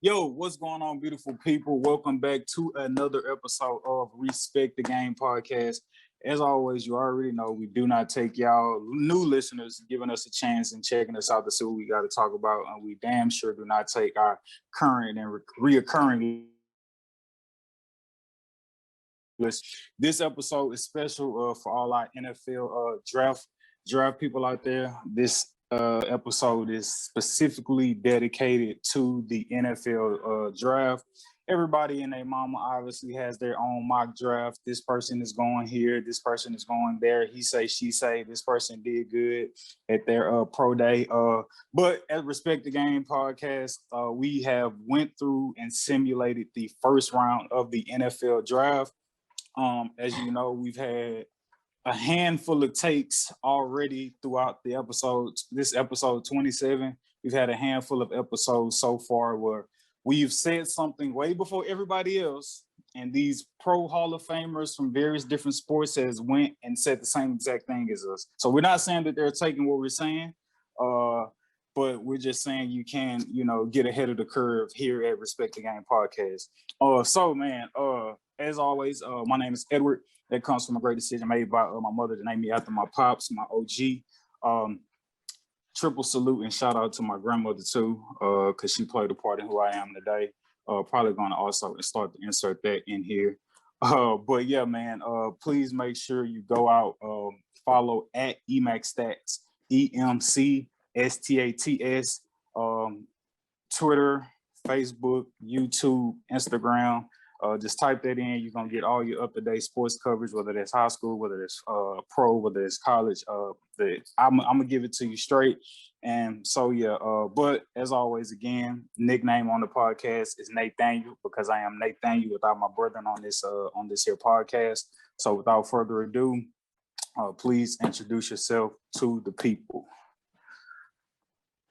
Yo, what's going on, beautiful people? Welcome back to another episode of Respect the Game podcast. As always, you already know we do not take y'all new listeners giving us a chance and checking us out to see what we got to talk about. And we damn sure do not take our current and reoccurring list. This episode is special for all our NFL draft people out there. This episode is specifically dedicated to the NFL draft. Everybody and their mama obviously has their own mock draft. This person is going here. This person is going there. He say, she say. This person did good at their pro day. But at Respect the Game podcast, we have went through and simulated the first round of the NFL draft. As you know, we've had a handful of takes already throughout the episodes. This episode 27, we've had a handful of episodes so far where we've said something way before everybody else, and these pro Hall of Famers from various different sports has went and said the same exact thing as us. So we're not saying that they're taking what we're saying, but we're just saying you can, get ahead of the curve here at Respect the Game podcast. As always, my name is Edward. That comes from a great decision made by my mother to name me after my pops, my OG. Triple salute and shout out to my grandmother too, because she played a part in who I am today. Probably going to also start to insert that in here. But yeah, man, please make sure you go out, follow at EMACStats, EMCSTATS, Twitter, Facebook, YouTube, Instagram. Just type that in. You're going to get all your up-to-date sports coverage, whether that's high school, whether it's pro, whether it's college. I'm going to give it to you straight. And so, yeah, but as always, again, nickname on the podcast is Nathaniel, because I am Nathaniel without my brethren on this here podcast. So without further ado, please introduce yourself to the people.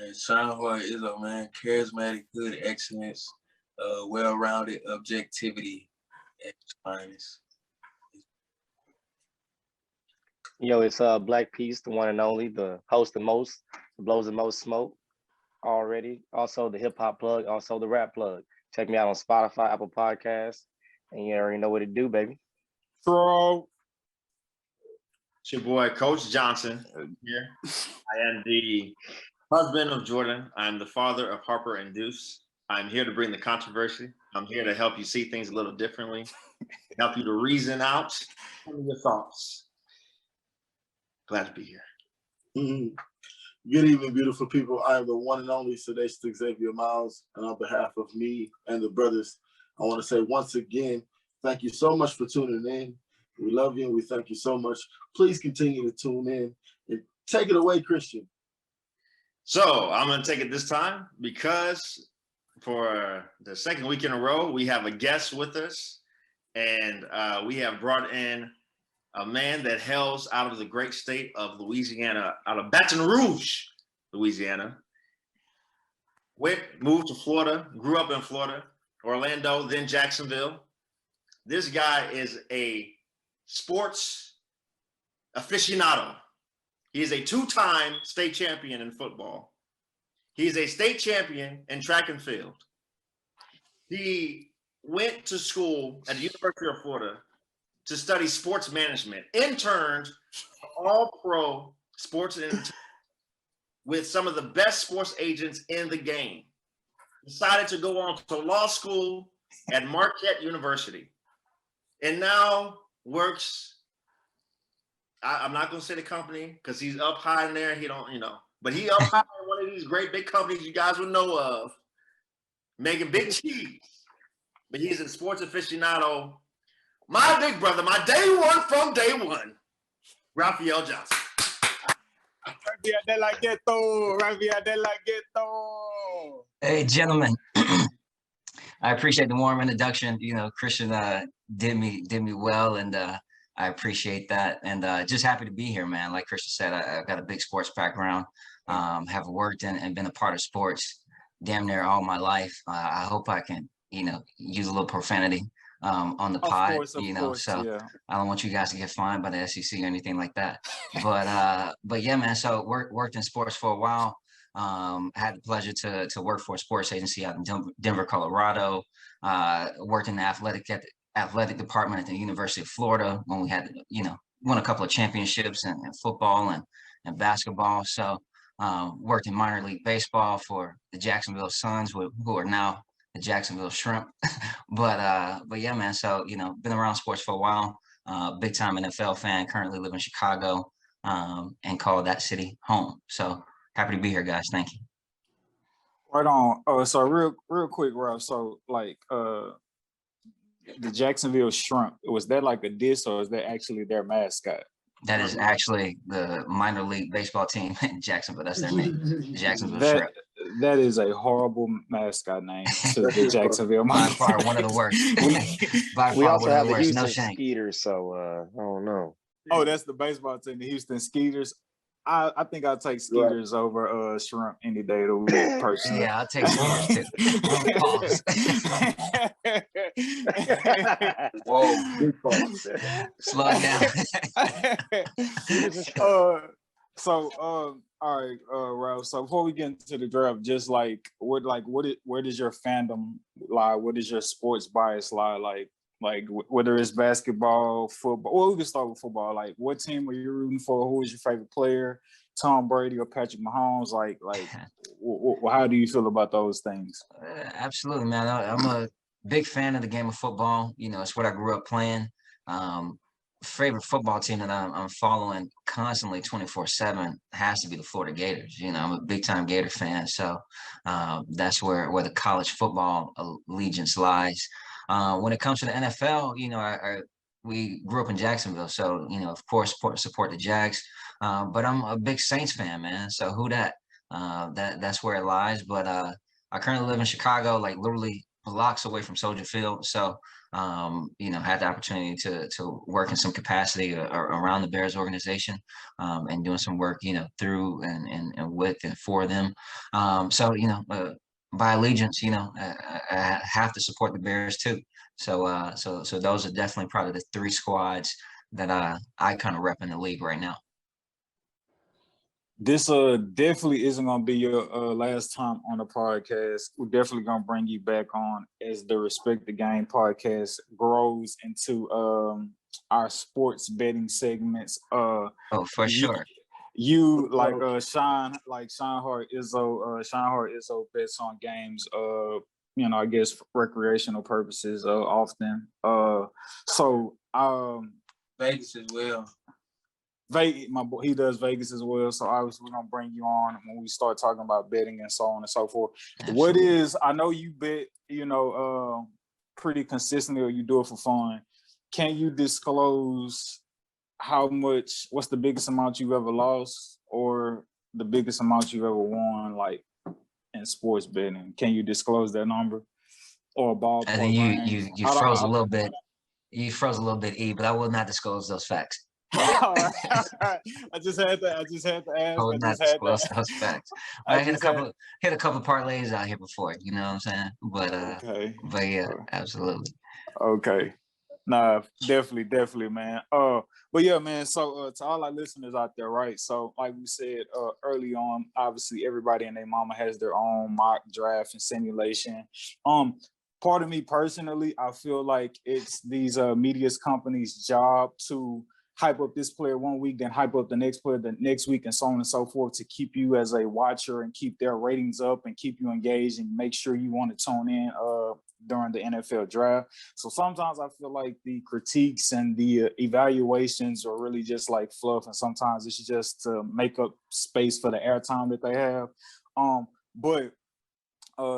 And Sean Hoy is a man, charismatic, good excellence. Well-rounded objectivity at its finest. Yo, it's Black Peace, the one and only, the host the most, blows the most smoke already. Also the hip hop plug, also the rap plug. Check me out on Spotify, Apple Podcasts, and you already know what to do, baby. Bro. It's your boy, Coach Johnson here. I am the husband of Jordan. I'm the father of Harper and Deuce. I'm here to bring the controversy. I'm here to help you see things a little differently, help you to reason out some of your thoughts. Glad to be here. Mm-hmm. Good evening, beautiful people. I am the one and only Sadistic Xavier Miles, and on behalf of me and the brothers, I want to say once again, thank you so much for tuning in. We love you and we thank you so much. Please continue to tune in and take it away, Christian. So I'm going to take it this time because for the second week in a row, we have a guest with us, and we have brought in a man that hails out of the great state of Louisiana, out of Baton Rouge, Louisiana. Moved to Florida, grew up in Florida, Orlando, then Jacksonville. This guy is a sports aficionado. He is a two-time state champion in football. He's a state champion in track and field. He went to school at the University of Florida to study sports management, interned all-pro sports and with some of the best sports agents in the game. Decided to go on to law school at Marquette University, and now works. I'm not going to say the company because he's up high in there. He don't, but he up high in one of these great big companies you guys would know of, making big cheese. But he's a sports aficionado. My big brother, my day one from day one, Raphael Johnson. Raphael de la Ghetto. Hey, gentlemen. I appreciate the warm introduction. Christian did me well, and I appreciate that. And just happy to be here, man. Like Christian said, I've got a big sports background. Have worked and been a part of sports damn near all my life. I hope I can, use a little profanity on the pod, course, so yeah. I don't want you guys to get fined by the SEC or anything like that. But yeah, man, so worked in sports for a while. Had the pleasure to work for a sports agency out in Denver, Colorado. Worked in the athletic department at the University of Florida when we had, won a couple of championships in football and basketball. So worked in minor league baseball for the Jacksonville Suns, who are now the Jacksonville Shrimp. But yeah, man. So been around sports for a while. Big time NFL fan. Currently live in Chicago, and call that city home. So happy to be here, guys. Thank you. Right on. So real quick, Ralph. So like the Jacksonville Shrimp, was that like a diss or is that actually their mascot? That is actually the minor league baseball team in Jacksonville. That's their name, the Jacksonville That Shrimp. that is a horrible mascot name to the Jacksonville. By far one of the worst. By We far also one of have the the worst. No Houston shame. Skeeters, so I don't know. Oh, that's the baseball team, the Houston Skeeters. I think I'll take Skeeters over Shrimp any day of the week, personally. Yeah, I'll take Skeeters too. Pause. Whoa. Big pause. Slow it down. All right, Ralph. So before we get into the draft, just like where does your fandom lie? What does your sports bias lie? Like whether it's basketball, football. Well, we can start with football. Like, what team are you rooting for? Who is your favorite player? Tom Brady or Patrick Mahomes? Like, how do you feel about those things? Absolutely, man. I'm a big fan of the game of football. It's what I grew up playing. Favorite football team that I'm following constantly 24/7 has to be the Florida Gators. I'm a big time Gator fan. So that's where the college football allegiance lies. When it comes to the NFL, we grew up in Jacksonville. So, of course, support the Jags. But I'm a big Saints fan, man. So who that? That's where it lies. But I currently live in Chicago, like literally blocks away from Soldier Field. So had the opportunity to work in some capacity around the Bears organization, and doing some work, through and with and for them. By allegiance, I have to support the Bears too. So those are definitely probably the three squads that I kind of rep in the league right now. This definitely isn't gonna be your last time on the podcast. We're definitely gonna bring you back on as the Respect the Game podcast grows into our sports betting segments. Oh, for sure. You like Sean Hart Izzo bets on games I guess for recreational purposes often. Vegas as well. My boy, he does Vegas as well. So obviously we're gonna bring you on when we start talking about betting and so on and so forth. Absolutely. I know you bet, pretty consistently, or you do it for fun. Can you disclose what's the biggest amount you've ever lost or the biggest amount you've ever won, like in sports betting? Can you disclose that number or a ballpark? I think you froze a little bit. You froze a little bit, E, but I will not disclose those facts. I just had to ask. I will not disclose those facts. I hit a couple of parlays out here before, you know what I'm saying? But okay. But yeah, absolutely. Okay. Nah, definitely, man. But yeah, man. So to all our listeners out there, right? So like we said early on, obviously everybody and their mama has their own mock draft and simulation. Part of me personally, I feel like it's these media companies' job to hype up this player one week, then hype up the next player the next week, and so on and so forth, to keep you as a watcher and keep their ratings up and keep you engaged and make sure you want to tune in during the NFL draft. So sometimes I feel like the critiques and the evaluations are really just like fluff, and sometimes it's just to make up space for the airtime that they have. But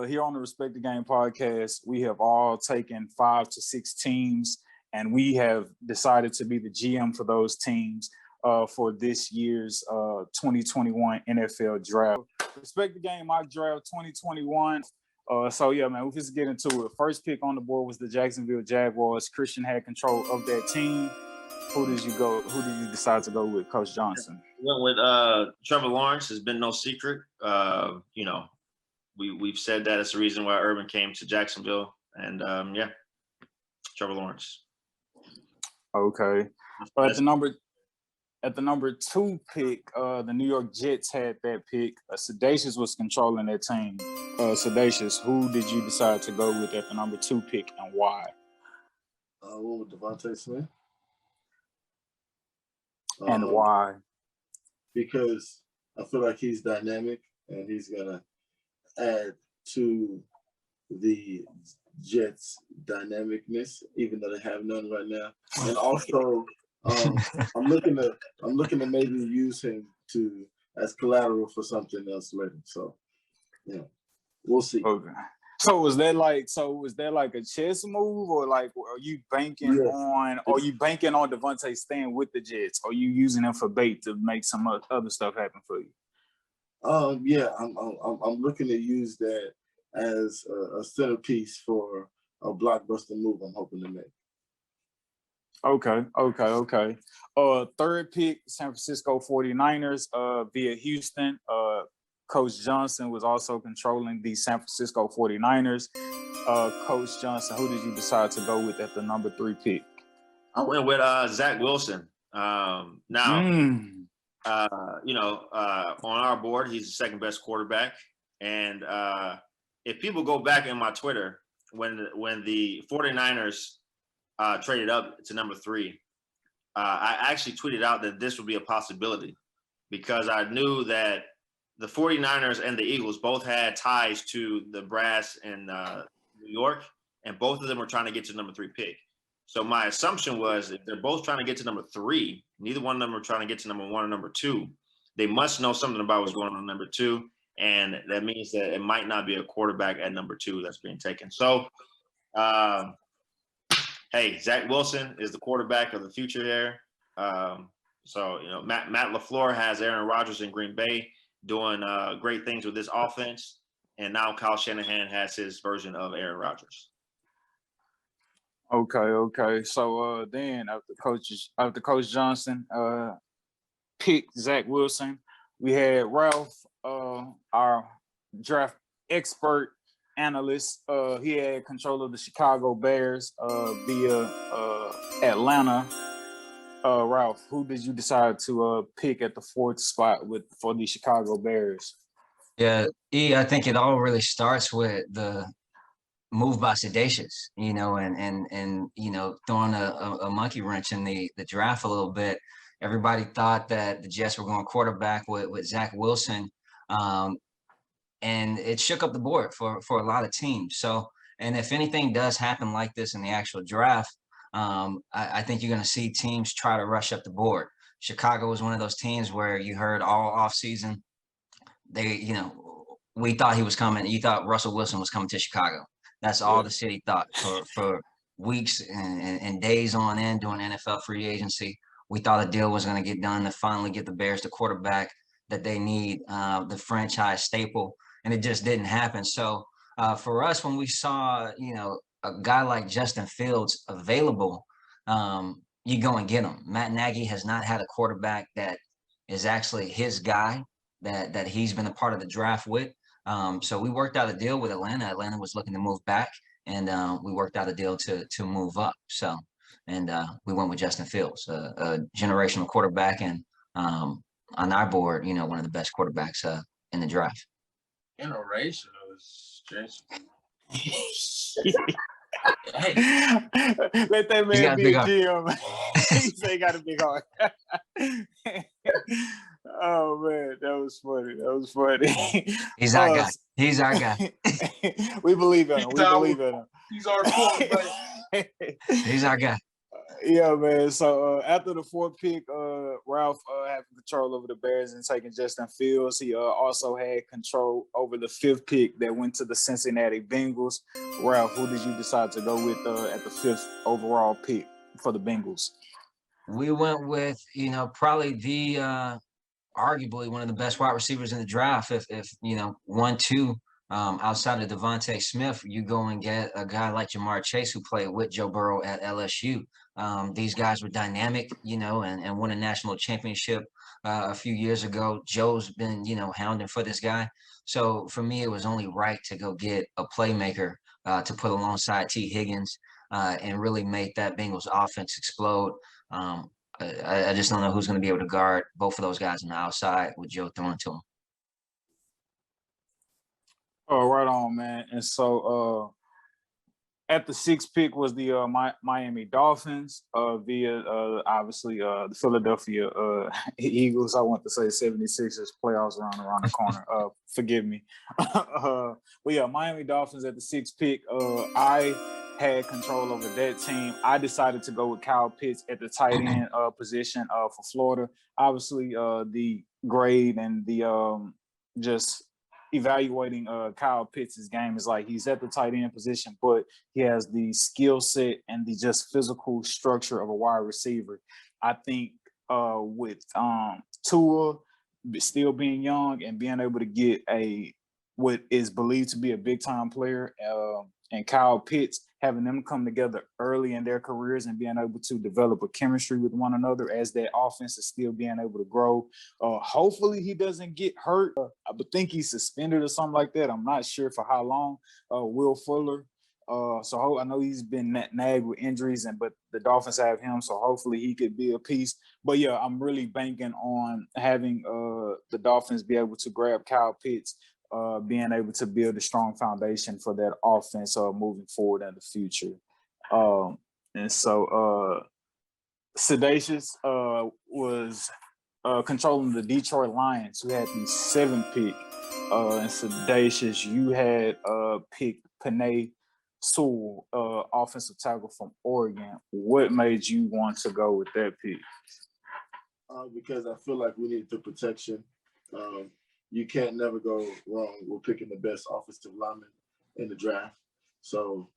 here on the Respect the Game podcast, we have all taken 5 to 6 teams, and we have decided to be the GM for those teams for this year's 2021 NFL draft. Respect the Game mock draft 2021. So yeah, man, we'll just get into it. First pick on the board was the Jacksonville Jaguars. Christian had control of that team. Who did you decide to go with, Coach Johnson? Went with Trevor Lawrence. Has been no secret. We've said that it's the reason why Urban came to Jacksonville, and Trevor Lawrence. Okay. At the number at the number 2 pick, the New York Jets had that pick. Sedacious was controlling that team. Sedacious, who did you decide to go with at the number 2 pick and why? What with Devontae Smith? And why? Because I feel like he's dynamic and he's gonna add to the Jets' dynamicness, even though they have none right now. And also, I'm looking to maybe use him as collateral for something else later. So, yeah, we'll see. Okay. So was that like a chess move, or like are you banking on Devontae staying with the Jets? Or are you using him for bait to make some other stuff happen for you? Yeah, I'm looking to use that as a centerpiece for a blockbuster move I'm hoping to make. Okay. 3rd pick, San Francisco 49ers via Houston. Coach Johnson was also controlling the San Francisco 49ers. Coach Johnson, who did you decide to go with at the number 3 pick? I went with Zach Wilson. On our board, he's the second best quarterback. And if people go back in my Twitter, when the 49ers traded up to number 3, I actually tweeted out that this would be a possibility because I knew that the 49ers and the Eagles both had ties to the brass in New York, and both of them were trying to get to number 3 pick. So my assumption was if they're both trying to get to number 3, neither one of them are trying to get to number 1 or number 2. They must know something about what's going on in number 2, and that means that it might not be a quarterback at number 2 that's being taken. So, hey, Zach Wilson is the quarterback of the future there. So, Matt LaFleur has Aaron Rodgers in Green Bay doing great things with this offense, and now Kyle Shanahan has his version of Aaron Rodgers. Okay. So then after Coach Johnson picked Zach Wilson, we had Ralph, our draft expert analyst. He had control of the Chicago Bears via Atlanta. Ralph, who did you decide to pick at the 4th spot for the Chicago Bears? Yeah, I think it all really starts with the move by Sedacious, and throwing a monkey wrench in the draft a little bit. Everybody thought that the Jets were going quarterback with Zach Wilson, and it shook up the board for a lot of teams. So, and if anything does happen like this in the actual draft, I think you're going to see teams try to rush up the board. Chicago was one of those teams where you heard all offseason, we thought he was coming. You thought Russell Wilson was coming to Chicago. That's all the city thought for weeks and days on end during NFL free agency. We thought a deal was going to get done to finally get the Bears the quarterback that they need, the franchise staple, and it just didn't happen. So for us, when we saw, a guy like Justin Fields available, you go and get him. Matt Nagy has not had a quarterback that is actually his guy that he's been a part of the draft with. So we worked out a deal with Atlanta. Atlanta was looking to move back, and we worked out a deal to move up. So, and we went with Justin Fields, a generational quarterback, and on our board, one of the best quarterbacks in the draft. Generational is stretch. Hey. Let that man be a GM. He said he got a big heart. Oh man, that was funny. He's our guy. He's our guy. We believe in him. He's our quarterback. He's our guy. Yeah, man. So after the 4th pick, Ralph had control over the Bears and taking Justin Fields. He also had control over the 5th pick that went to the Cincinnati Bengals. Ralph, who did you decide to go with at the 5th overall pick for the Bengals? We went with, probably the arguably one of the best wide receivers in the draft. If 1-2 outside of Devontae Smith, you go and get a guy like Jamar Chase who played with Joe Burrow at LSU. These guys were dynamic, and won a national championship a few years ago. Joe's been, hounding for this guy. So for me, it was only right to go get a playmaker to put alongside T. Higgins and really make that Bengals offense explode. I just don't know who's going to be able to guard both of those guys on the outside with Joe throwing to him. Oh, right on, man. And so at the 6th pick was the Miami Dolphins via obviously the Philadelphia Eagles. I want to say 76ers playoffs around the corner. Forgive me. But yeah, Miami Dolphins at the 6th pick. I had control over that team. I decided to go with Kyle Pitts at the tight end position for Florida. Obviously, the grade and the just evaluating Kyle Pitts' game is like he's at the tight end position, but he has the skill set and the just physical structure of a wide receiver. I think with Tua still being young and being able to get what is believed to be a big time player and Kyle Pitts, having them come together early in their careers and being able to develop a chemistry with one another as that offense is still being able to grow. Hopefully he doesn't get hurt. I would think he's suspended or something like that. I'm not sure for how long. Will Fuller. So I know he's been nagged with injuries, but the Dolphins have him, so hopefully he could be a piece. But yeah, I'm really banking on having the Dolphins be able to grab Kyle Pitts, being able to build a strong foundation for that offense moving forward in the future. And so Sedacious was controlling the Detroit Lions, who had the 7th pick. And Sedacious, you had picked Penei Sewell, offensive tackle from Oregon. What made you want to go with that pick? Because I feel like we need the protection. You can't never go wrong with picking the best offensive lineman in the draft. So,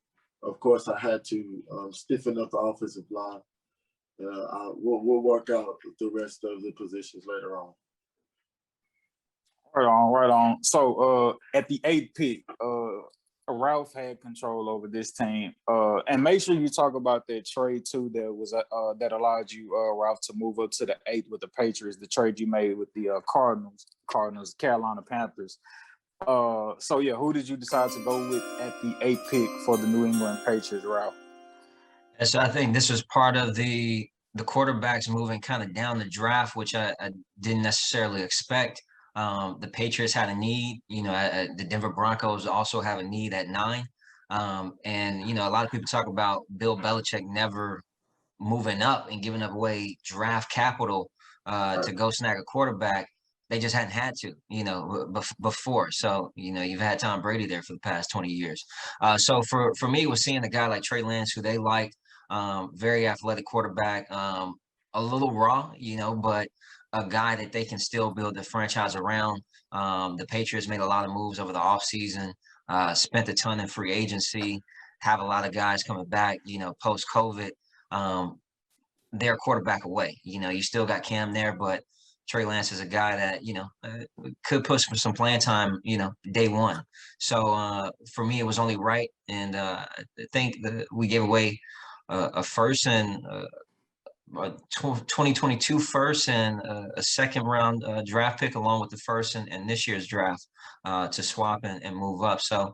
of course, I had to stiffen up the offensive line. We'll work out the rest of the positions later on. Right on. So at the 8th pick, Ralph had control over this team. And make sure you talk about that trade too that was that allowed you, Ralph, to move up to the 8th with the Patriots, the trade you made with the Cardinals, Carolina Panthers. So yeah, who did you decide to go with at the 8th pick for the New England Patriots, Ralph? And so I think this was part of the quarterbacks moving kind of down the draft, which I didn't necessarily expect. The Patriots had a need, the Denver Broncos also have a need at 9. And, a lot of people talk about Bill Belichick never moving up and giving away draft capital to go snag a quarterback. They just hadn't had to, before. So, you've had Tom Brady there for the past 20 years. So for me, it was seeing a guy like Trey Lance, who they liked, very athletic quarterback, a little raw, but a guy that they can still build the franchise around. The Patriots made a lot of moves over the offseason, spent a ton in free agency, have a lot of guys coming back, post-COVID. They're quarterback away. You still got Cam there, but Trey Lance is a guy that, could push for some playing time, day one. So for me, it was only right. And I think that we gave away a first and a 2022 first and a second round draft pick along with the first and this year's draft to swap and move up. So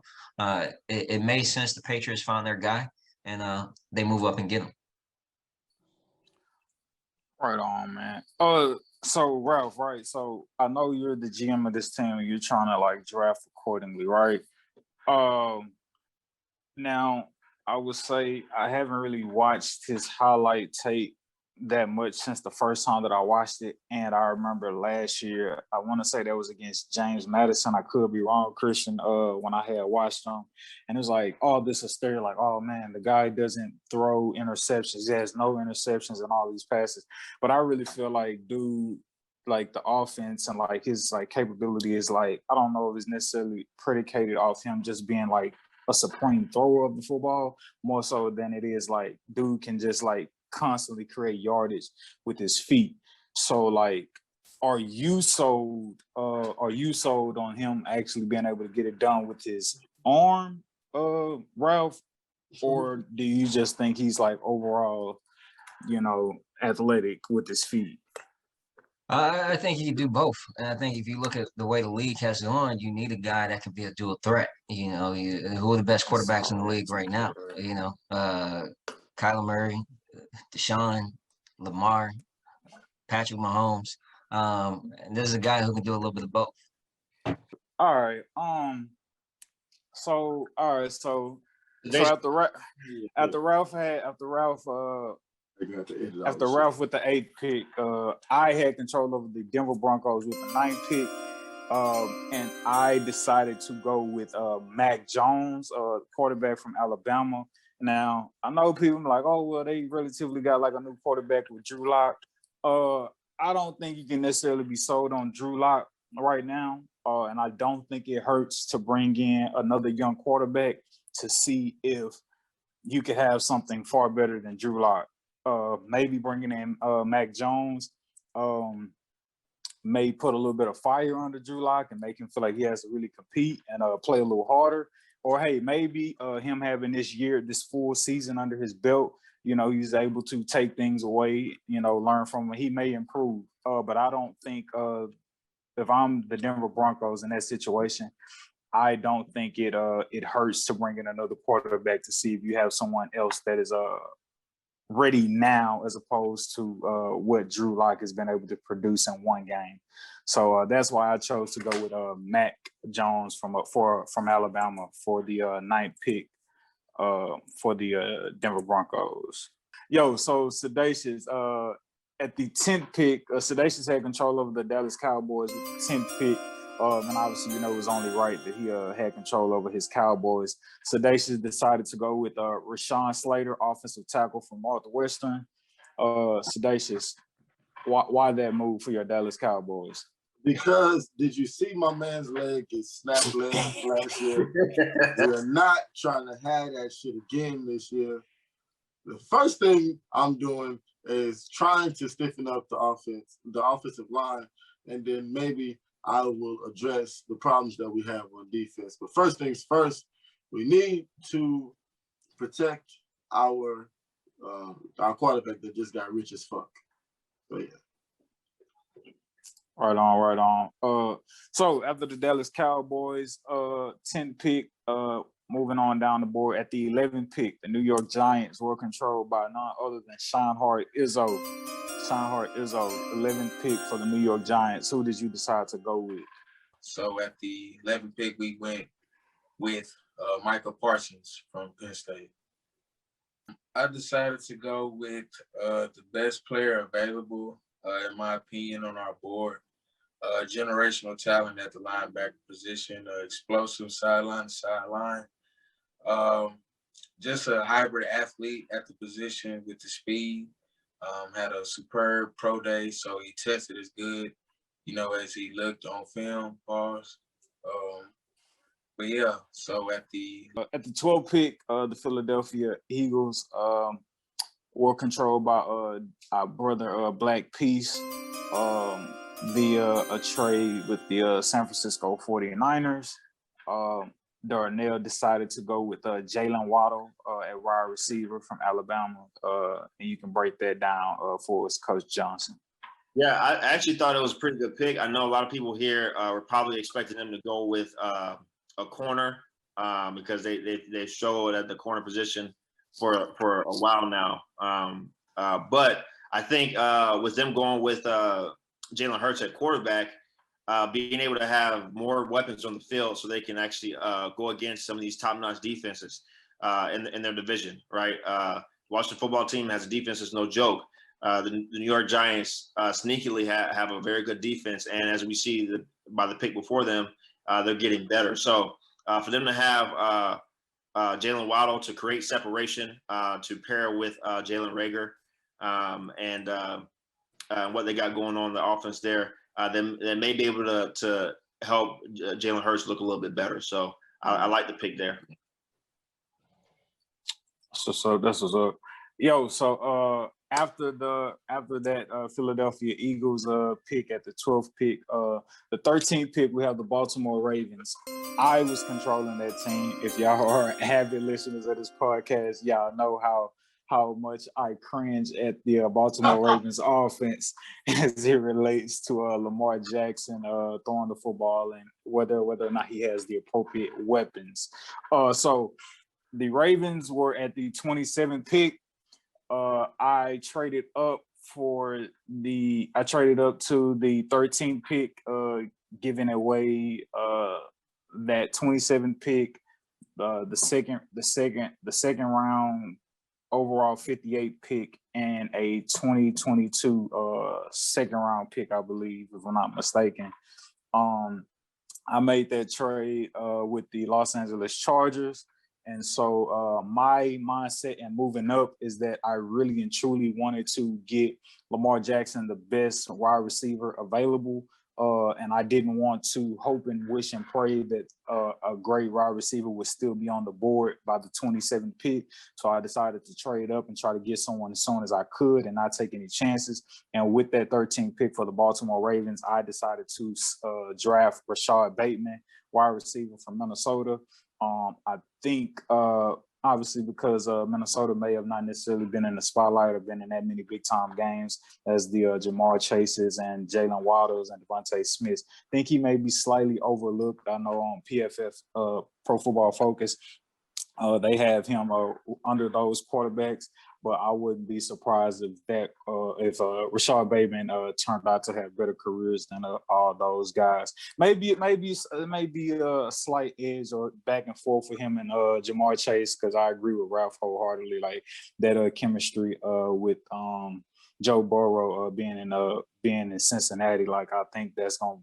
it made sense. The Patriots found their guy and they move up and get him. Right on, man. So Ralph, right? So I know you're the GM of this team and you're trying to draft accordingly, right? Now I would say I haven't really watched his highlight tape that much since the first time that I watched it. And I remember last year, I want to say that was against James Madison. I could be wrong, Christian, when I had watched him. And it was like, all this hysteria, like, oh man, the guy doesn't throw interceptions. He has no interceptions in all these passes. But I really feel like, dude, like the offense and his capability is I don't know if it's necessarily predicated off him just being a supreme thrower of the football, more so than it is dude can just constantly create yardage with his feet. So are you sold on him actually being able to get it done with his arm, Ralph? Or do you just think he's overall, athletic with his feet? I think he can do both. And I think if you look at the way the league has gone, you need a guy that can be a dual threat. Who are the best quarterbacks in the league right now? Kyler Murray, Deshaun, Lamar, Patrick Mahomes. And this is a guy who can do a little bit of both. All right. So all right. So after Ralph with the 8th pick, I had control over the Denver Broncos with the 9th pick. And I decided to go with Mac Jones, quarterback from Alabama. Now, I know people are like, oh, well, they relatively got like a new quarterback with Drew Lock. I don't think you can necessarily be sold on Drew Lock right now. And I don't think it hurts to bring in another young quarterback to see if you could have something far better than Drew Lock. Maybe bringing in Mac Jones may put a little bit of fire under Drew Lock and make him feel like he has to really compete and play a little harder. Or, hey, maybe him having this full season under his belt, he's able to take things away, learn from him. He may improve. But I don't think if I'm the Denver Broncos in that situation, I don't think it hurts to bring in another quarterback to see if you have someone else that is ready now as opposed to what Drew Lock has been able to produce in one game. So that's why I chose to go with Mac Jones from Alabama for the 9th pick for the Denver Broncos. So Sedacious, at the 10th pick, Sedacious had control over the Dallas Cowboys with the 10th pick. And obviously, it was only right that he had control over his Cowboys. Sedacious decided to go with Rashawn Slater, offensive tackle from Northwestern. Sedacious, why that move for your Dallas Cowboys? Because did you see my man's leg get snapped last year? We're not trying to have that shit again this year. The first thing I'm doing is trying to stiffen up the offensive line, and then maybe I will address the problems that we have on defense. But first things first, we need to protect our quarterback that just got rich as fuck. So yeah. Right on. So after the Dallas Cowboys 10th pick, moving on down the board at the 11th pick, the New York Giants were controlled by none other than Scheinhardt Izzo. 11th pick for the New York Giants. Who did you decide to go with? So at the 11th pick, we went with Michael Parsons from Penn State. I decided to go with the best player available, in my opinion, on our board. Generational talent at the linebacker position, explosive sideline to sideline. Just a hybrid athlete at the position with the speed. Had a superb pro day, so he tested as good, as he looked on film. Pause. But yeah, so at the 12th pick, the Philadelphia Eagles were controlled by our brother Black Peace via a trade with the San Francisco 49ers. Darnell decided to go with Jalen Waddle at wide receiver from Alabama, and you can break that down for us, Coach Johnson. Yeah, I actually thought it was a pretty good pick. I know a lot of people here were probably expecting them to go with a corner because they showed at the corner position for a while now. But I think with them going with Jalen Hurts at quarterback, being able to have more weapons on the field so they can actually go against some of these top-notch defenses in their division, right? Washington football team has a defense that's no joke. The New York Giants sneakily have a very good defense, and as we see by the pick before them, they're getting better. So for them to have Jalen Waddle to create separation, to pair with Jalen Reagor, and what they got going on in the offense there, then they may be able to help Jalen Hurts look a little bit better. So I like the pick there. So that's what's up. So after that Philadelphia Eagles pick at the 12th pick, the 13th pick, we have the Baltimore Ravens. I was controlling that team. If y'all are avid listeners of this podcast, y'all know how much I cringe at the Baltimore Ravens offense as it relates to Lamar Jackson throwing the football and whether or not he has the appropriate weapons. So the Ravens were at the 27th pick. I traded up I traded up to the 13th pick, giving away that 27th pick, the second round overall 58 pick, and a 2022 second round pick, I believe, if I'm not mistaken. I made that trade with the Los Angeles Chargers. And so my mindset and moving up is that I really and truly wanted to get Lamar Jackson the best wide receiver available. And I didn't want to hope and wish and pray that a great wide receiver would still be on the board by the 27th pick. So I decided to trade up and try to get someone as soon as I could and not take any chances. And with that 13th pick for the Baltimore Ravens, I decided to draft Rashad Bateman, wide receiver from Minnesota. I think obviously because Minnesota may have not necessarily been in the spotlight or been in that many big time games as the Jamar Chases and Jalen Waddles and Devontae Smiths. I think he may be slightly overlooked. I know on PFF, Pro Football Focus, they have him under those quarterbacks, but I wouldn't be surprised if Rashad Bateman turned out to have better careers than all those guys. Maybe it may be a slight edge or back and forth for him and Jamar Chase, because I agree with Ralph wholeheartedly. Like that chemistry with Joe Burrow being in Cincinnati, like I think that's gonna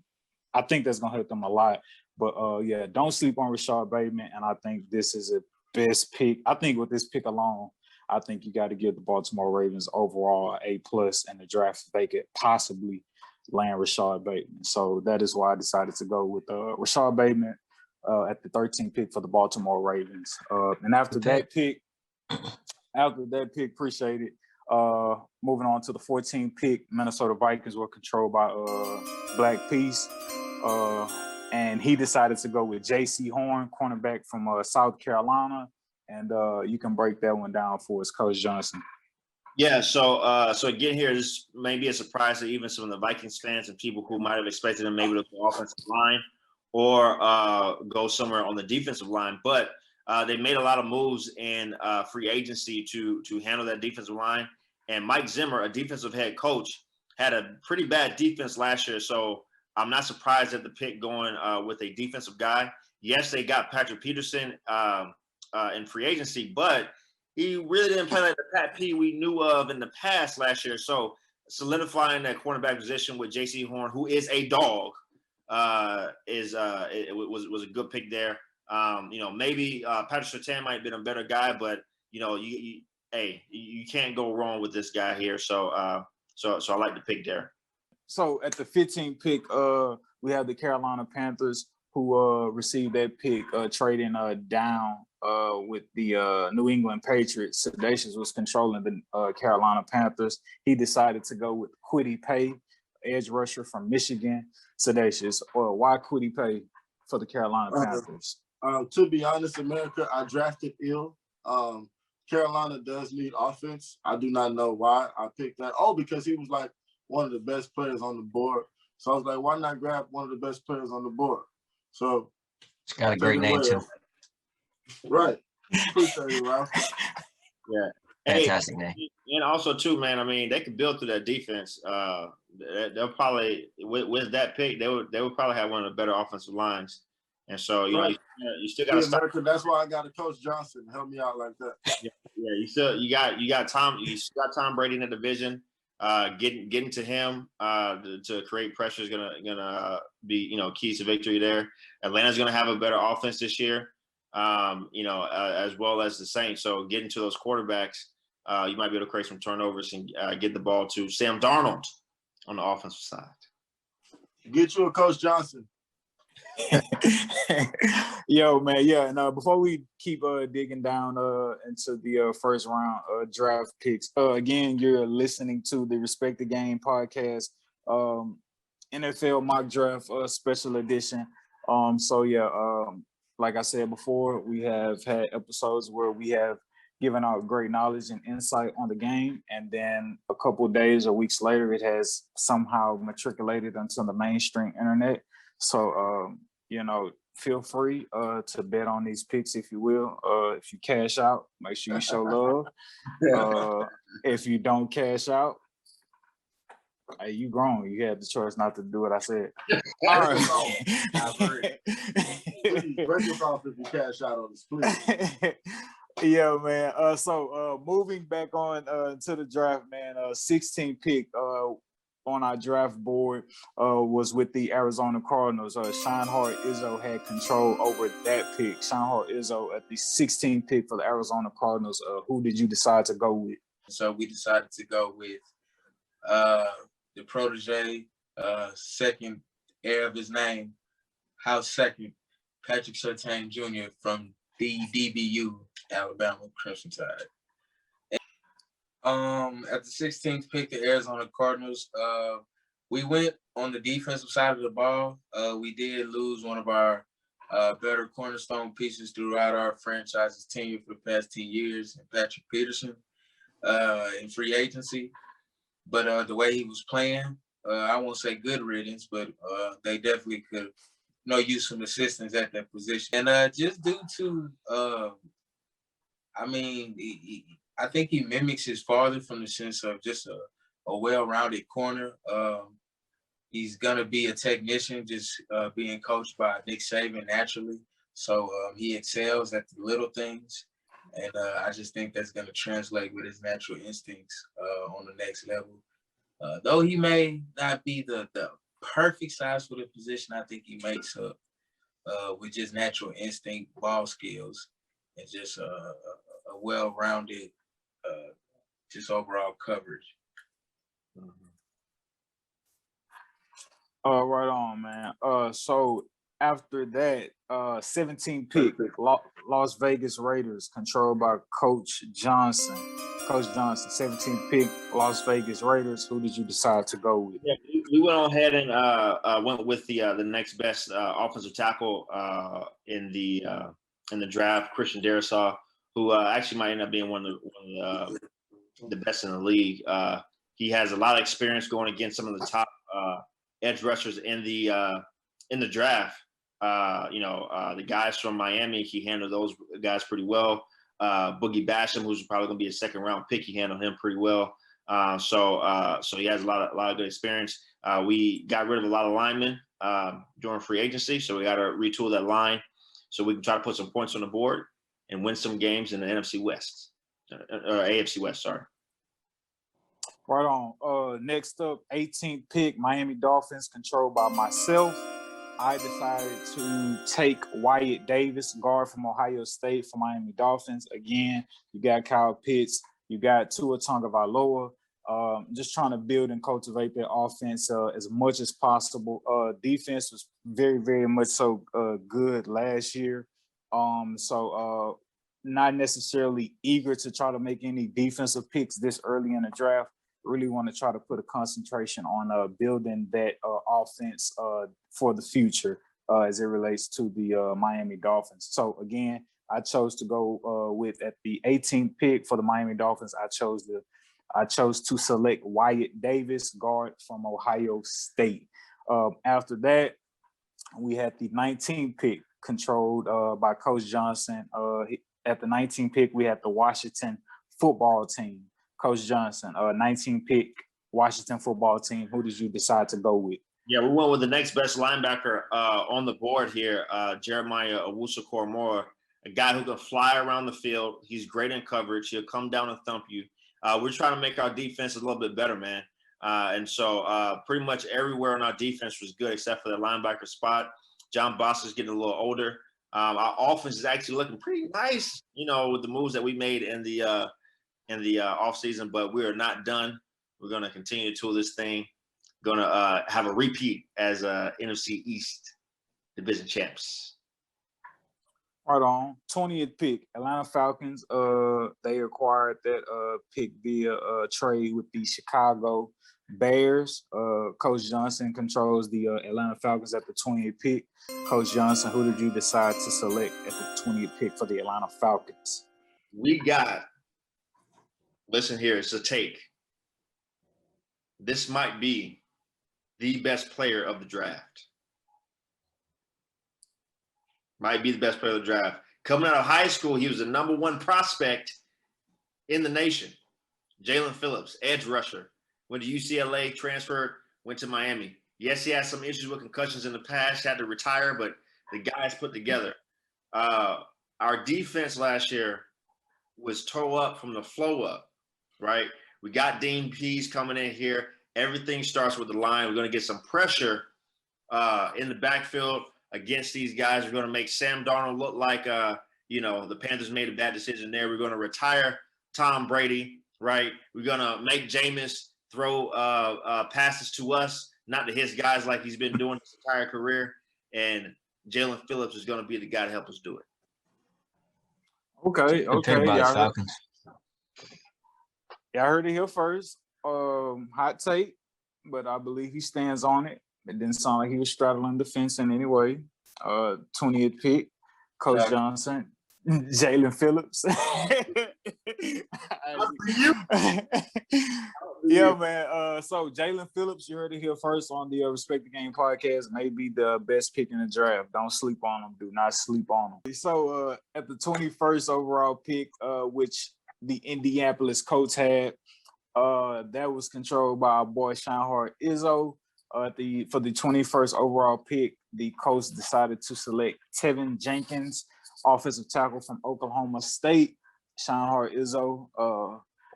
hurt them a lot. But yeah, don't sleep on Rashad Bateman, and I think this is a best pick. I think with this pick alone, I think you got to give the Baltimore Ravens overall A+ in the draft if they could possibly land Rashad Bateman. So that is why I decided to go with Rashad Bateman at the 13th pick for the Baltimore Ravens. And after that pick, appreciate it. Moving on to the 14th pick, Minnesota Vikings were controlled by Black Peace. And he decided to go with J.C. Horn, cornerback from South Carolina. And you can break that one down for us, Coach Johnson. Yeah, so again here, this may be a surprise to even some of the Vikings fans and people who might have expected him maybe to go offensive line or go somewhere on the defensive line. But they made a lot of moves in free agency to handle that defensive line. And Mike Zimmer, a defensive head coach, had a pretty bad defense last year. So I'm not surprised at the pick going with a defensive guy. Yes, they got Patrick Peterson in free agency, but he really didn't play like the Pat P we knew of in the past last year. So solidifying that cornerback position with J.C. Horn, who is a dog, was a good pick there. Maybe Patrick Surtain might have been a better guy, but you can't go wrong with this guy here. So I like the pick there. So at the 15th pick, we have the Carolina Panthers, who received that pick, trading down with the New England Patriots. Sedacious was controlling the Carolina Panthers. He decided to go with Kwity Paye, edge rusher from Michigan. Sedacious, why Kwity Paye for the Carolina Panthers? To be honest, America, I drafted ill. Carolina does need offense. I do not know why I picked that. Because he was like one of the best players on the board. So I was like, why not grab one of the best players on the board? So it's got a great name too. Right. Appreciate it, Ralph. Yeah. Fantastic name. And also too, man, I mean, they could build through that defense. They'll probably with that pick, they would probably have one of the better offensive lines. And so you still got to start. That's why I got a Coach Johnson to help me out like that. Yeah, you got Tom Brady in the division. Getting to him to create pressure is gonna be keys to victory there. Atlanta's gonna have a better offense this year, as well as the Saints. So getting to those quarterbacks, you might be able to create some turnovers and get the ball to Sam Darnold on the offensive side. Get you a Coach Johnson. Yo, man, yeah. And before we keep digging down into the first round draft picks, again, you're listening to the Respect the Game podcast, NFL mock draft special edition. Like I said before, we have had episodes where we have given out great knowledge and insight on the game, and then a couple of days or weeks later, it has somehow matriculated into the mainstream internet. So, feel free to bet on these picks, if you will. If you cash out, make sure you show love. If you don't cash out, Hey, you grown. You had the choice not to do what I said. All right. Please break us off if you cash out on this, please. Yeah, man. So moving back on to the draft, man. 16th pick on our draft board was with the Arizona Cardinals. Sean Hart Izzo had control over that pick. Sean Hart Izzo at the 16th pick for the Arizona Cardinals. Who did you decide to go with? So we decided to go with the protege, second heir of his name, House Second, Patrick Surtain Jr. from the DBU, Alabama Crimson Tide. At the 16th pick, the Arizona Cardinals, we went on the defensive side of the ball. We did lose one of our better cornerstone pieces throughout our franchise's tenure for the past 10 years, Patrick Peterson, in free agency. But the way he was playing, I won't say good riddance, but they definitely could use some assistance at that position. And just due to, I think he mimics his father from the sense of just a well-rounded corner. He's going to be a technician, just being coached by Nick Saban naturally. So he excels at the little things. And I just think that's going to translate with his natural instincts on the next level. Though he may not be the perfect size for the position, I think he makes up with just natural instinct, ball skills, and just a well-rounded, just overall coverage. Right on, man. So after that, 17th pick, Las Vegas Raiders, controlled by Coach Johnson. Coach Johnson, 17th pick, Las Vegas Raiders. Who did you decide to go with? Yeah, we went on ahead and went with the next best offensive tackle in the draft, Christian Darrisaw, who actually might end up being one of the best in the league. He has a lot of experience going against some of the top edge rushers in the draft. The guys from Miami, he handled those guys pretty well. Boogie Basham, who's probably going to be a second round pick, he handled him pretty well. So he has a lot of good experience. We got rid of a lot of linemen during free agency, so we got to retool that line so we can try to put some points on the board and win some games in the NFC West or AFC West. Sorry. Right on. Next up, 18th pick, Miami Dolphins, controlled by myself. I decided to take Wyatt Davis, guard from Ohio State, for Miami Dolphins. Again, you got Kyle Pitts, you got Tua Tagovailoa. Just trying to build and cultivate their offense as much as possible. Defense was very, very much so good last year. So not necessarily eager to try to make any defensive picks this early in the draft. Really want to try to put a concentration on building that offense for the future as it relates to the Miami Dolphins. So again, I chose to go with, at the 18th pick for the Miami Dolphins, I chose to select Wyatt Davis, guard from Ohio State. After that, we had the 19th pick, controlled by Coach Johnson. At the 19th pick, we had the Washington football team. Coach Johnson, 19th pick, Washington football team. Who did you decide to go with? Yeah, we went with the next best linebacker on the board here, Jeremiah Owusu-Koramoah, a guy who can fly around the field. He's great in coverage. He'll come down and thump you. We're trying to make our defense a little bit better, man. And so pretty much everywhere on our defense was good except for the linebacker spot. John Boss is getting a little older. Our offense is actually looking pretty nice, with the moves that we made in the offseason, but we are not done. We're going to continue to tool this thing. Going to have a repeat as NFC East division champs. Right on. 20th pick, Atlanta Falcons. They acquired that pick via trade with the Chicago Bears. Coach Johnson controls the Atlanta Falcons at the 20th pick. Coach Johnson, who did you decide to select at the 20th pick for the Atlanta Falcons? We got, listen here, it's a take. This might be the best player of the draft. Might be the best player of the draft. Coming out of high school, he was the #1 prospect in the nation. Jalen Phillips, edge rusher went to UCLA, transferred, went to Miami. Yes, he had some issues with concussions in the past, had to retire, but the guys put together. Our defense last year was toe up from the flow up, right? We got Dean Pease coming in here. Everything starts with the line. We're going to get some pressure in the backfield against these guys. We're going to make Sam Darnold look like, the Panthers made a bad decision there. We're going to retire Tom Brady, right? We're going to make Jameis throw passes to us, not to his guys like he's been doing his entire career. And Jalen Phillips is going to be the guy to help us do it. Okay. Good pick by the Falcons. I heard it here first. Hot take, but I believe he stands on it. It didn't sound like he was straddling the fence in any way. 20th pick, Coach Johnson, Jalen Phillips. Yeah, man. So Jalen Phillips, you heard it here first on the Respect the Game podcast. Maybe the best pick in the draft. Don't sleep on him. Do not sleep on him. So at the 21st overall pick, which the Indianapolis Colts had, that was controlled by our boy Sheinhardt Izzo. For the 21st overall pick, the Colts decided to select Tevin Jenkins, offensive tackle from Oklahoma State. Sheinhardt Izzo,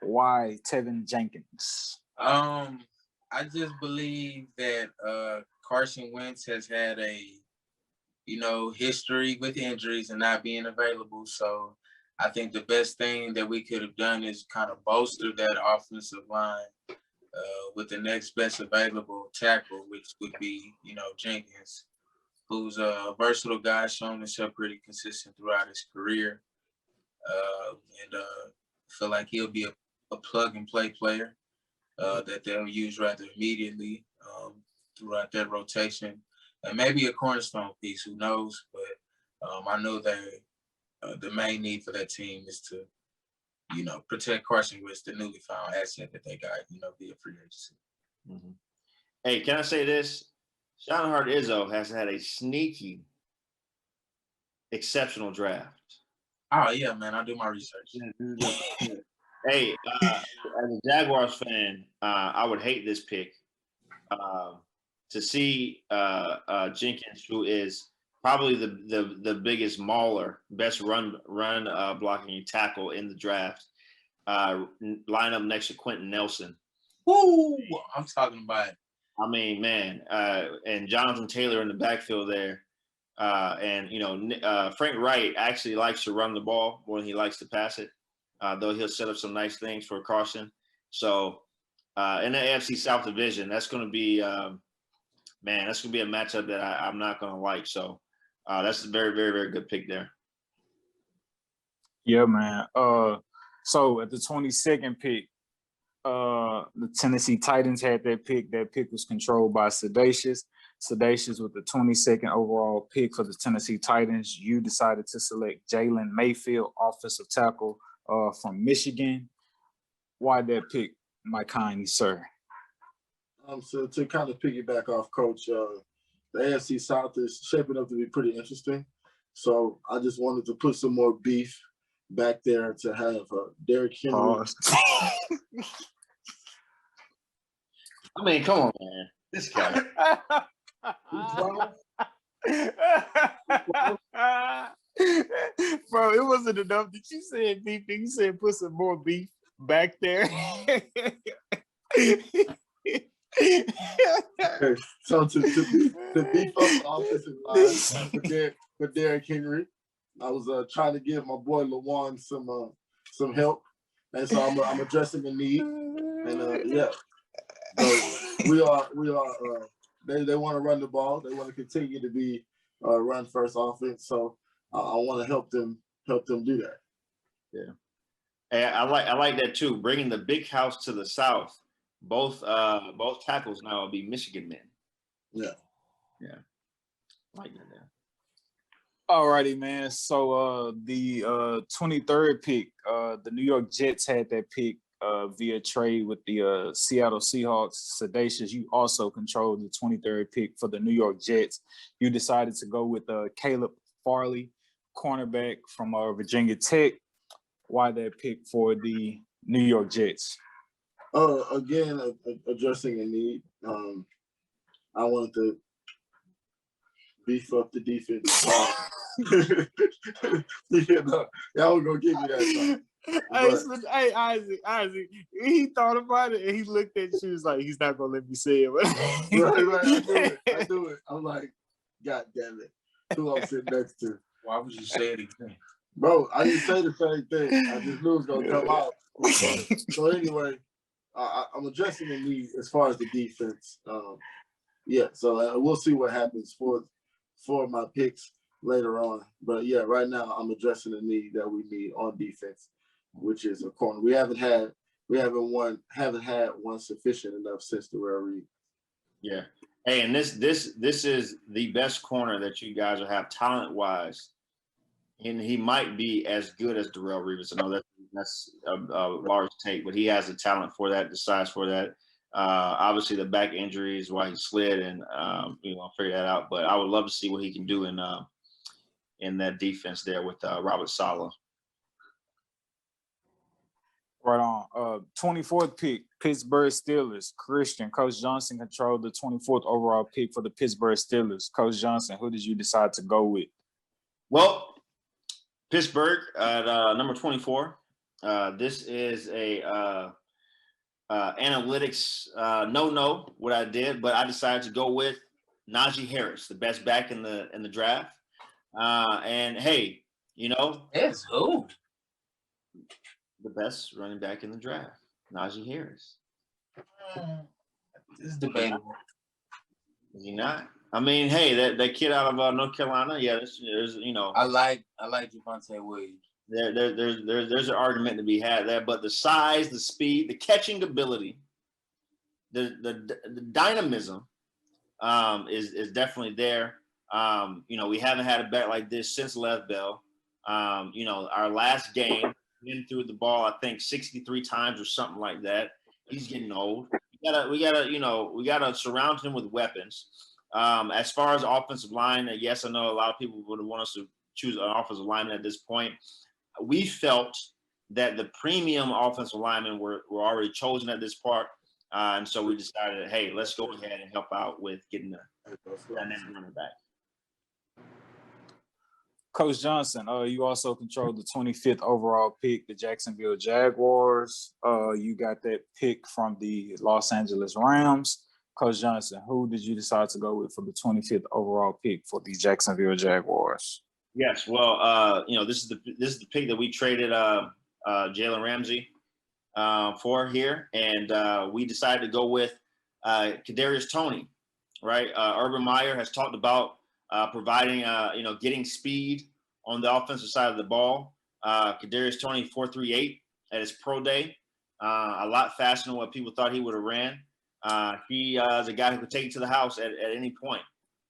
why Tevin Jenkins? I just believe that Carson Wentz has had a, history with injuries and not being available. So I think the best thing that we could have done is kind of bolster that offensive line with the next best available tackle, which would be, Jenkins, who's a versatile guy, shown himself pretty consistent throughout his career. And feel like he'll be a plug-and-play player that they'll use rather immediately throughout that rotation. And maybe a cornerstone piece, who knows? But I know that the main need for that team is to, protect Carson Wentz, the newly found asset that they got, via free agency. Mm-hmm. Hey, can I say this? Sheinhardt Izzo has had a sneaky, exceptional draft. Oh, yeah, man. I do my research. Hey, as a Jaguars fan, I would hate this pick. To see Jenkins, who is probably the biggest mauler, best run blocking tackle in the draft, line up next to Quentin Nelson. Woo! I'm talking about it. I mean, man, and Jonathan Taylor in the backfield there. And Frank Wright actually likes to run the ball more than he likes to pass it, though he'll set up some nice things for Carson. So in the AFC South Division, that's going to be that's going to be a matchup that I'm not going to like. So that's a very, very, very good pick there. Yeah, man. So at the 22nd pick, the Tennessee Titans had that pick. That pick was controlled by Sedacious. Sedacious with the 22nd overall pick for the Tennessee Titans. You decided to select Jalen Mayfield, offensive tackle from Michigan. Why that pick, my kind sir? So to kind of piggyback off Coach, the AFC South is shaping up to be pretty interesting. So I just wanted to put some more beef back there to have Derrick Henry. I mean, come on, man. This guy. Bro, it wasn't enough that you said beef. You said put some more beef back there. So to beef up the offensive line for Derrick Henry, I was trying to give my boy Lawan some help, and so I'm addressing the need, and yeah. So we are. They want to run the ball. They want to continue to be run first offense. So I want to help them do that. Yeah, and I like that too. Bringing the big house to the south. Both tackles now will be Michigan men. Yeah. I like that. Man. Alrighty, man. So the 23rd pick, the New York Jets had that pick via trade with the Seattle Seahawks. Sedacious, you also controlled the 23rd pick for the New York Jets. You decided to go with Caleb Farley, cornerback from Virginia Tech. Why that pick for the New York Jets? Again, addressing a need. I wanted to beef up the defense. Y'all was gonna give me that. Hey, Isaac, he thought about it and he looked at you. He was like, he's not gonna let me say it. Right. I do it. I'm like, God damn it. Who I'm sitting next to. Why would you say it again? Bro, I didn't say the same thing. I just knew it was gonna come out. So anyway, I'm addressing the need as far as the defense. So we'll see what happens for my picks later on. But yeah, right now I'm addressing the need that we need on defense, which is a corner. We haven't had one sufficient enough since Darrell Reed. Yeah. Hey, and this is the best corner that you guys will have talent wise, and he might be as good as Darrell Reeves. I know that's a large take, but he has the talent for that, the size for that. Obviously, the back injury is why he slid, and figure that out. But I would love to see what he can do in that defense there with Robert Saleh. Right on. 24th pick, Pittsburgh Steelers. Christian, Coach Johnson controlled the 24th overall pick for the Pittsburgh Steelers. Coach Johnson, who did you decide to go with? Well, Pittsburgh at number 24. This is a analytics no what I did, but I decided to go with Naji Harris, the best back in the draft. And hey, That's who? The best running back in the draft, Naji Harris. This is debatable. Is he not? I mean, hey, that kid out of North Carolina, yeah, there's I like Javonte Williams. There's an argument to be had there, but the size, the speed, the catching ability, the dynamism is definitely there. We haven't had a bet like this since Lev Bell. Our last game, him threw the ball, I think 63 times or something like that. He's getting old. We gotta surround him with weapons. As far as offensive line, yes, I know a lot of people would want us to choose an offensive lineman at this point. We felt that the premium offensive linemen were already chosen at this part. And so we decided, hey, let's go ahead and help out with getting that next running back. Coach Johnson, you also controlled the 25th overall pick, the Jacksonville Jaguars. You got that pick from the Los Angeles Rams. Coach Johnson, who did you decide to go with for the 25th overall pick for the Jacksonville Jaguars? Yes, well, this is the pick that we traded Jalen Ramsey for here, and we decided to go with Kadarius Toney, right? Urban Meyer has talked about providing, getting speed on the offensive side of the ball. Kadarius Toney 4.38 at his pro day, a lot faster than what people thought he would have ran. He is a guy who could take it to the house at any point.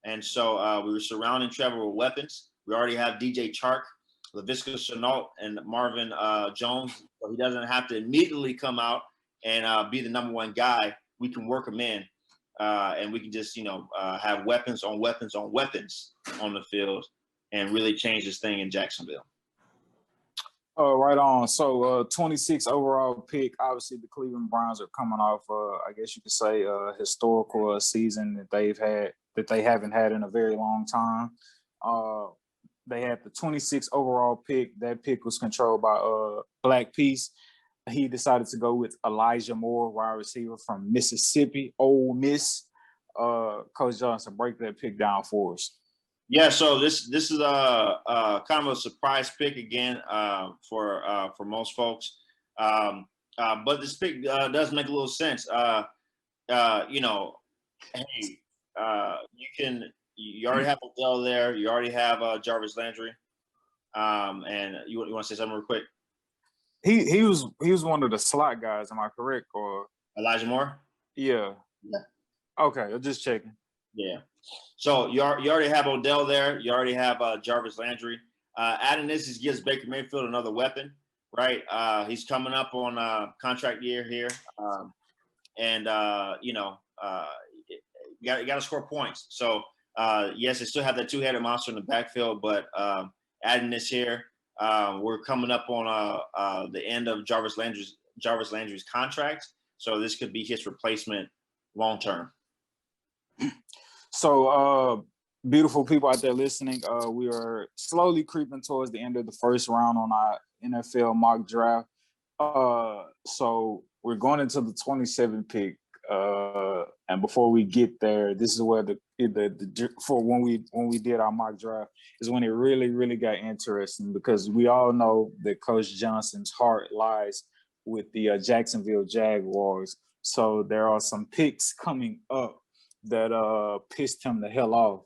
And so we were surrounding Trevor with weapons. We already have DJ Chark, Laviska Shenault, and Marvin Jones. So he doesn't have to immediately come out and be the number one guy. We can work him in, and we can just, have weapons on weapons on weapons on the field and really change this thing in Jacksonville. Right on. So 26 overall pick. Obviously, the Cleveland Browns are coming off, I guess you could say, a historical season that they haven't had in a very long time. They had the 26 overall pick. That pick was controlled by Black Peace. He decided to go with Elijah Moore, wide receiver from Mississippi, Ole Miss. Coach Johnson, break that pick down for us. Yeah, so this is kind of a surprise pick again for most folks, but this pick does make a little sense. You already have Odell there. You already have Jarvis Landry, and you want to say something real quick? He was one of the slot guys. Am I correct? Or Elijah Moore? Yeah. Okay, I'm just checking. Yeah. So you already have Odell there. You already have Jarvis Landry. Adding this gives Baker Mayfield another weapon, right? He's coming up on contract year here, and you got to score points. So yes, they still have that two-headed monster in the backfield, but adding this here, we're coming up on the end of Jarvis Landry's contract. So this could be his replacement long term. So, beautiful people out there listening, we are slowly creeping towards the end of the first round on our NFL mock draft. So we're going into the 27th pick. And before we get there, this is where for when we did our mock draft is when it really got interesting, because we all know that Coach Johnson's heart lies with the Jacksonville Jaguars. So there are some picks coming up that pissed him the hell off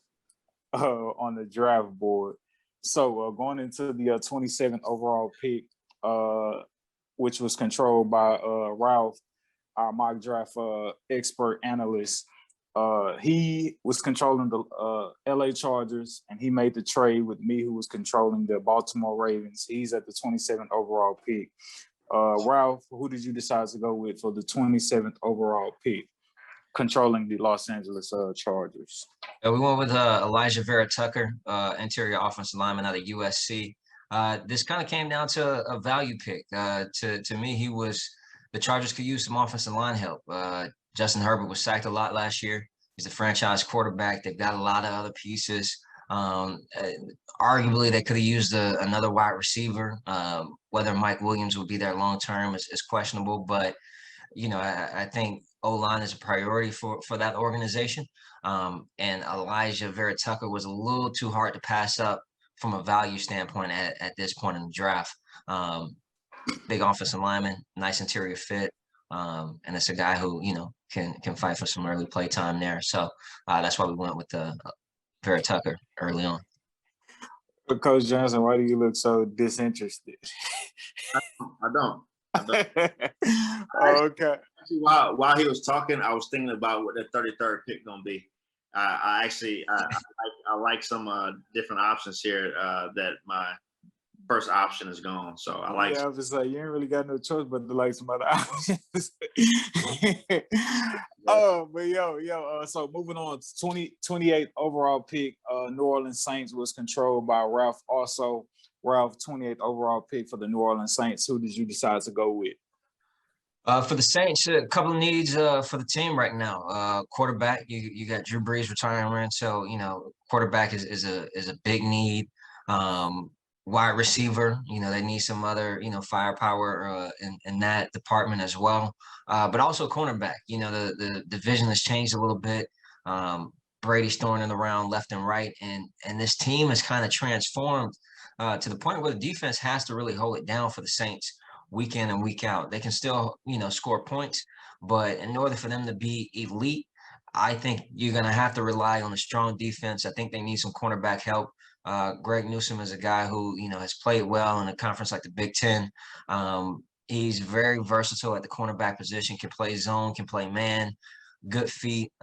on the draft board. So going into the 27th overall pick, which was controlled by Ralph, our mock draft expert analyst. He was controlling the LA Chargers, and he made the trade with me, who was controlling the Baltimore Ravens. He's at the 27th overall pick. Ralph, who did you decide to go with for the 27th overall pick, controlling the Los Angeles Chargers? We went with Elijah Vera Tucker, interior offensive lineman out of USC. This kind of came down to a value pick. To me, the Chargers could use some offensive line help. Justin Herbert was sacked a lot last year. He's a franchise quarterback. They've got a lot of other pieces. Arguably, they could have used another wide receiver. Whether Mike Williams would be there long term is questionable. But, I think O-line is a priority for that organization. And Elijah Vera Tucker was a little too hard to pass up from a value standpoint at this point in the draft. Big offensive lineman, nice interior fit. And it's a guy who, can fight for some early play time there. So that's why we went with Vera Tucker early on. But Coach Johnson, why do you look so disinterested? I don't. Okay. Actually, while he was talking, I was thinking about what that 33rd pick gonna be. I like some different options here that my first option is gone. So I like. Yeah, I was like, you ain't really got no choice but to like some other options. So moving on, 28th overall pick, New Orleans Saints was controlled by Ralph. Also, Ralph, 28th overall pick for the New Orleans Saints. Who did you decide to go with? For the Saints, a couple of needs for the team right now. Quarterback, you got Drew Brees retiring, so quarterback is a big need. Wide receiver, they need some other, firepower in that department as well. But also cornerback, the division has changed a little bit. Brady's throwing it around left and right, and this team has kind of transformed to the point where the defense has to really hold it down for the Saints week in and week out. They can still, score points, but in order for them to be elite, I think you're going to have to rely on a strong defense. I think they need some cornerback help. Greg Newsome is a guy who, has played well in a conference like the Big Ten. He's very versatile at the cornerback position, can play zone, can play man, good feet,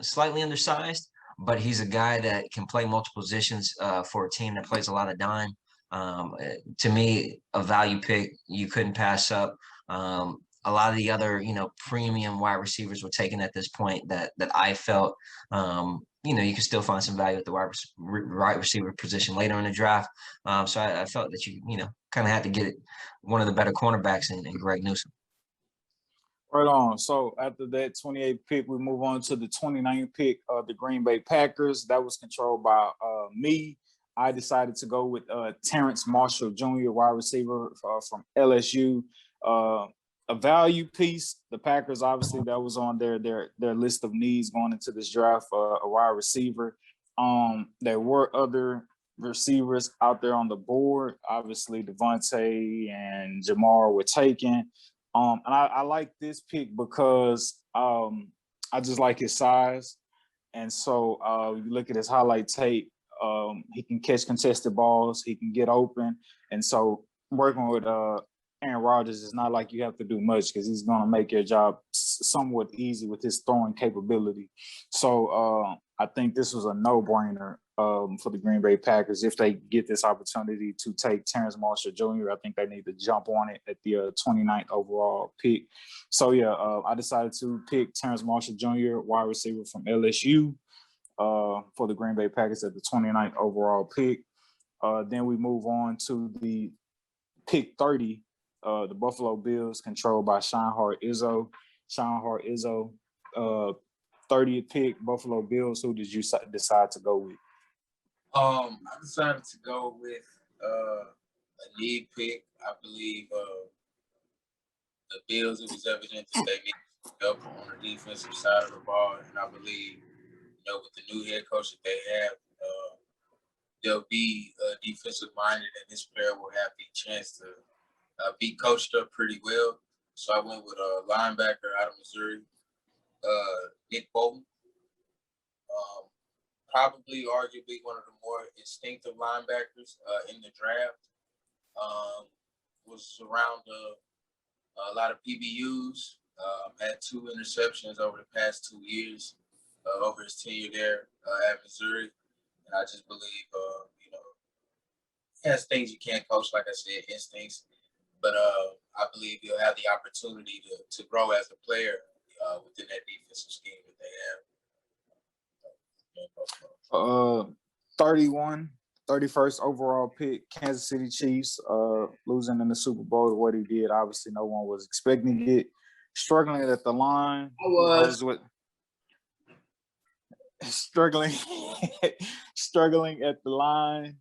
slightly undersized, but he's a guy that can play multiple positions for a team that plays a lot of dime. To me, a value pick you couldn't pass up. A lot of the other, premium wide receivers were taken at this point that I felt, you can still find some value at the wide receiver position later in the draft. So I felt that you kind of had to get one of the better cornerbacks in Greg Newsome. Right on. So after that 28th pick, we move on to the 29th pick of the Green Bay Packers. That was controlled by me. I decided to go with Terrence Marshall Jr., wide receiver from LSU. A value piece. The Packers, obviously, that was on their list of needs going into this draft, a wide receiver. There were other receivers out there on the board. Obviously, Devontae and Jamar were taken. And I like this pick because I just like his size. And so you look at his highlight tape, he can catch contested balls, he can get open. And so working with Aaron Rodgers is not like you have to do much because he's going to make your job somewhat easy with his throwing capability. So I think this was a no-brainer for the Green Bay Packers. If they get this opportunity to take Terrence Marshall Jr., I think they need to jump on it at the 29th overall pick. So, I decided to pick Terrence Marshall Jr., wide receiver from LSU, for the Green Bay Packers at the 29th overall pick. Then we move on to the pick 30 the Buffalo Bills, controlled by Sean Hart Izzo. 30th pick, Buffalo Bills. Who did you decide to go with? I decided to go with a need pick. I believe the Bills, it was evident that they needed help on the defensive side of the ball. And I believe, with the new head coach that they have, they'll be defensive minded, and this player will have the chance to be coached up pretty well. So I went with a linebacker out of Missouri, Nick Bolton. Probably, arguably, one of the more instinctive linebackers in the draft. Was around a lot of PBUs. Had 2 interceptions over the past 2 years over his tenure there at Missouri. And I just believe, he has things you can't coach, like I said, instincts. But I believe he'll have the opportunity to grow as a player within that defensive scheme that they have. 31st overall pick, Kansas City Chiefs, losing in the Super Bowl the way they did. Obviously, no one was expecting it. Struggling at the line. I was. Struggling at the line.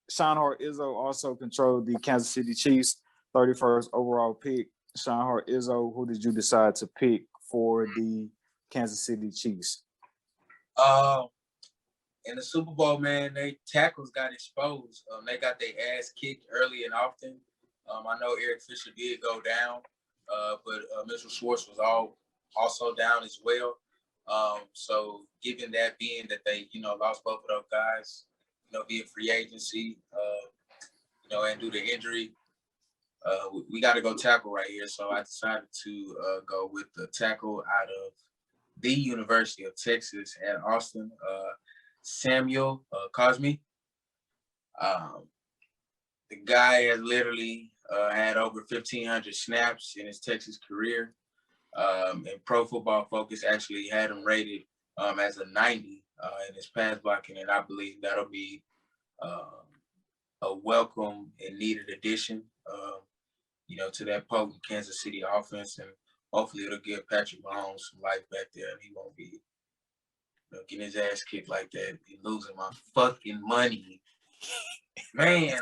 Sean Hart Izzo also controlled the Kansas City Chiefs, 31st overall pick. Sean Hart Izzo, who did you decide to pick for the Kansas City Chiefs? In the Super Bowl, man, they tackles got exposed. They got their ass kicked early and often. I know Eric Fisher did go down, but Mitchell Schwartz was also down as well. So given that being that they, lost both of those guys, via free agency, and due to injury, we got to go tackle right here. So I decided to go with the tackle out of the University of Texas at Austin, Samuel Cosme. The guy has literally had over 1,500 snaps in his Texas career. And Pro Football Focus actually had him rated as a 90 in his pass blocking, and I believe that'll be a welcome and needed addition, to that potent Kansas City offense, and hopefully it'll give Patrick Mahomes some life back there, and he won't be getting his ass kicked like that, be losing my fucking money, man.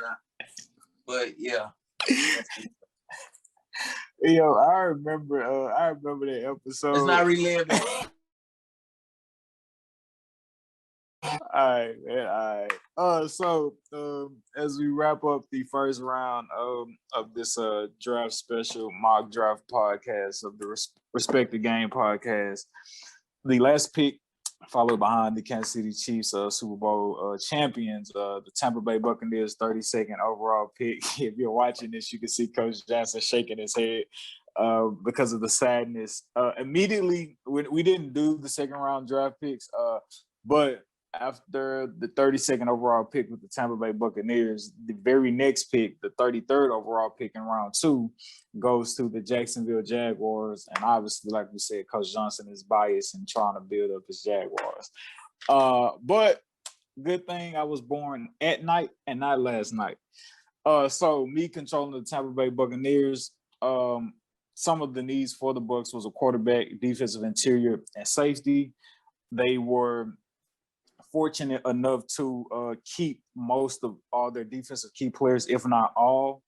But yeah. Yo, I remember that episode. Let's not relive it. All right, man. All right. So as we wrap up the first round of this draft special mock draft podcast of the Respect the Game podcast, the last pick, followed behind the Kansas City Chiefs, Super Bowl champions, the Tampa Bay Buccaneers, 32nd overall pick. If you're watching this, you can see Coach Johnson shaking his head because of the sadness. Immediately, we didn't do the second round draft picks, but after the 32nd overall pick with the Tampa Bay Buccaneers, the very next pick, the 33rd overall pick in round 2, goes to the Jacksonville Jaguars. And obviously, like we said, Coach Johnson is biased in trying to build up his Jaguars. But good thing I was born at night and not last night. So me controlling the Tampa Bay Buccaneers, some of the needs for the Bucs was a quarterback, defensive interior, and safety. They were fortunate enough to keep most of all their defensive key players, if not all.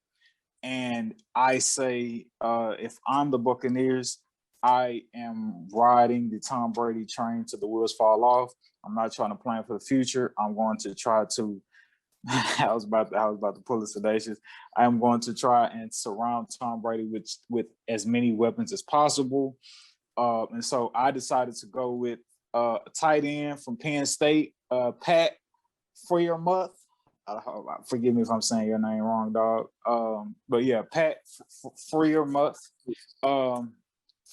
And I say, if I'm the Buccaneers, I am riding the Tom Brady train till the wheels fall off. I'm not trying to plan for the future. I'm going to try to. I was about to pull the sedacious. I am going to try and surround Tom Brady with as many weapons as possible. And so I decided to go with a tight end from Penn State, Pat Freiermuth. Forgive me if I'm saying your name wrong, dog. But yeah, Pat Freiermuth.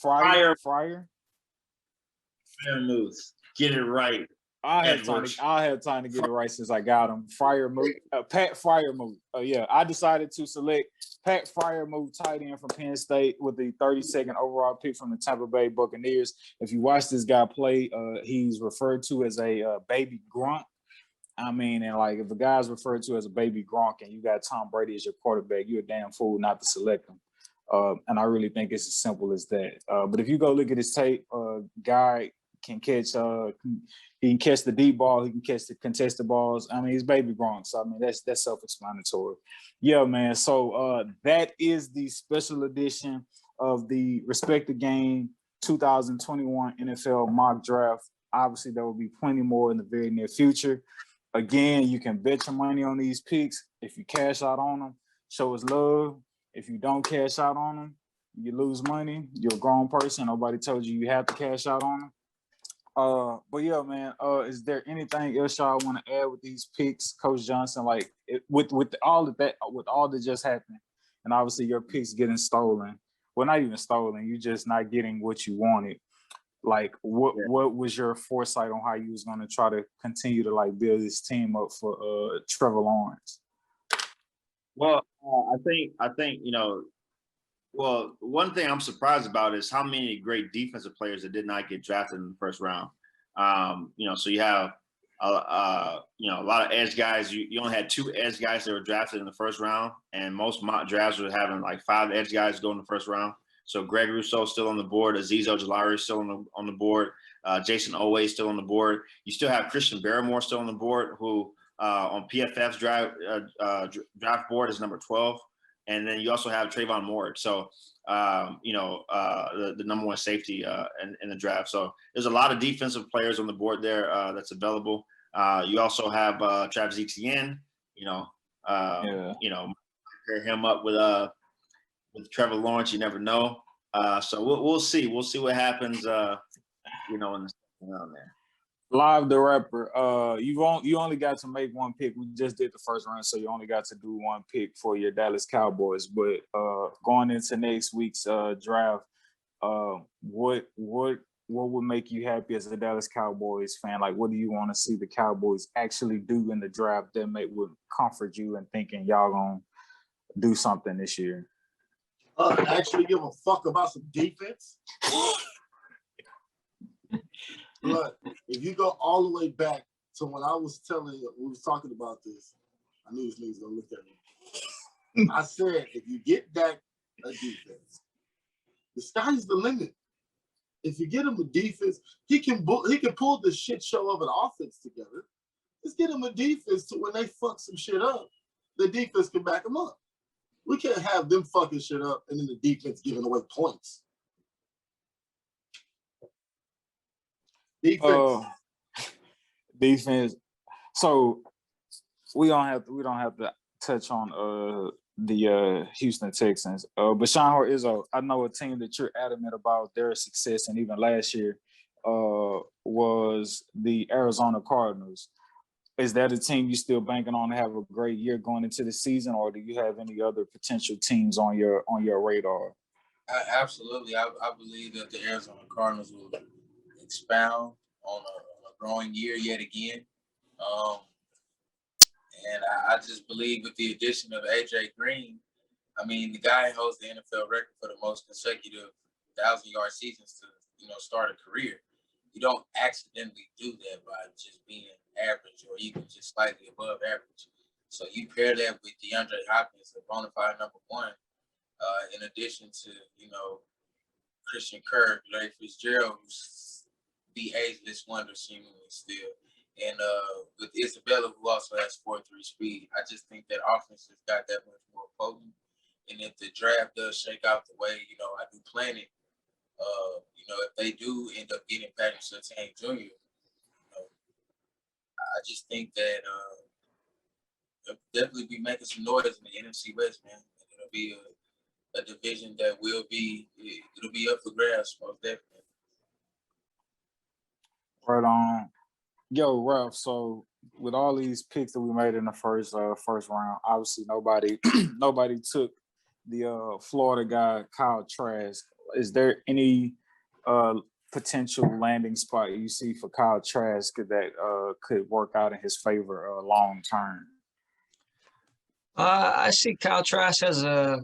Fryer. Freiermuth. Get it right. I had time to get it right since I got him. Pat Freiermuth. Yeah, I decided to select Pat Freiermuth, tight end from Penn State, with the 32nd overall pick from the Tampa Bay Buccaneers. If you watch this guy play, he's referred to as a baby grunt. I mean, and like if a guy's referred to as a baby Gronk and you got Tom Brady as your quarterback, you're a damn fool not to select him. And I really think it's as simple as that. But if you go look at his tape, guy can catch. He can catch the deep ball. He can catch the contested balls. I mean, he's baby Gronk. So I mean, that's self-explanatory. Yeah, man. So that is the special edition of the Respect the Game 2021 NFL mock draft. Obviously, there will be plenty more in the very near future. Again, you can bet your money on these picks. If you cash out on them, show us love. If you don't cash out on them, you lose money. You're a grown person. Nobody told you you have to cash out on them. But yeah, man, is there anything else y'all want to add with these picks, Coach Johnson? Like with all that just happened, and obviously your picks getting stolen. Well, not even stolen. You just not getting what you wanted. Like what was your foresight on how you was going to try to continue to like build this team up for Trevor Lawrence? Well, I think well, one thing I'm surprised about is how many great defensive players that did not get drafted in the first round. So you have a lot of edge guys. You only had 2 edge guys that were drafted in the first round, and most mock drafts were having like 5 edge guys go in the first round. So Greg Rousseau still on the board, Azeez Ojulari still on the board, Jason Oweh still on the board. You still have Christian Barrymore still on the board, who on PFF's draft board is number 12, and then you also have Trayvon Moore. So the number 1 safety in the draft. So there's a lot of defensive players on the board there that's available. You also have Travis Etienne. Pair him up with Trevor Lawrence, you never know. So we'll see. We'll see what happens. In the second round there. Live the rapper. You only got to make 1 pick. We just did the first round, so you only got to do 1 pick for your Dallas Cowboys. But going into next week's draft, what would make you happy as a Dallas Cowboys fan? Like, what do you want to see the Cowboys actually do in the draft that would comfort you in thinking y'all gonna do something this year? Actually give a fuck about some defense. But if you go all the way back to when I was we was talking about this, I knew this nigga's gonna look at me. I said, if you get Dak a defense, the sky's the limit. If you get him a defense, he can pull the shit show of an offense together. Just get him a defense to when they fuck some shit up, the defense can back him up. We can't have them fucking shit up and then the defense giving away points. Defense. So we don't have to touch on the Houston Texans. But Sean Izzo, I know a team that you're adamant about their success, and even last year was the Arizona Cardinals. Is that a team you still banking on to have a great year going into the season, or do you have any other potential teams on your radar? Absolutely. I believe that the Arizona Cardinals will expound on a growing year yet again. And I just believe with the addition of A.J. Green, I mean, the guy holds the NFL record for the most consecutive 1,000-yard seasons to, start a career. You don't accidentally do that by just being average or even just slightly above average. So you pair that with DeAndre Hopkins, the bona fide number 1, in addition to, Christian Kirk, Larry Fitzgerald, who's the ageless wonder seemingly still. And with Isabella, who also has 4.3 speed, I just think that offense has got that much more potent. And if the draft does shake out the way, I do plan it, if they do end up getting Patrick Surtain Jr., I just think that they'll definitely be making some noise in the NFC West, man. And it'll be a division that it'll be up for grabs, most definitely. Right on. Yo, Ralph, so with all these picks that we made in the first round, obviously nobody took the Florida guy, Kyle Trask. Is there any potential landing spot you see for Kyle Trask that could work out in his favor long term? I see Kyle Trask as a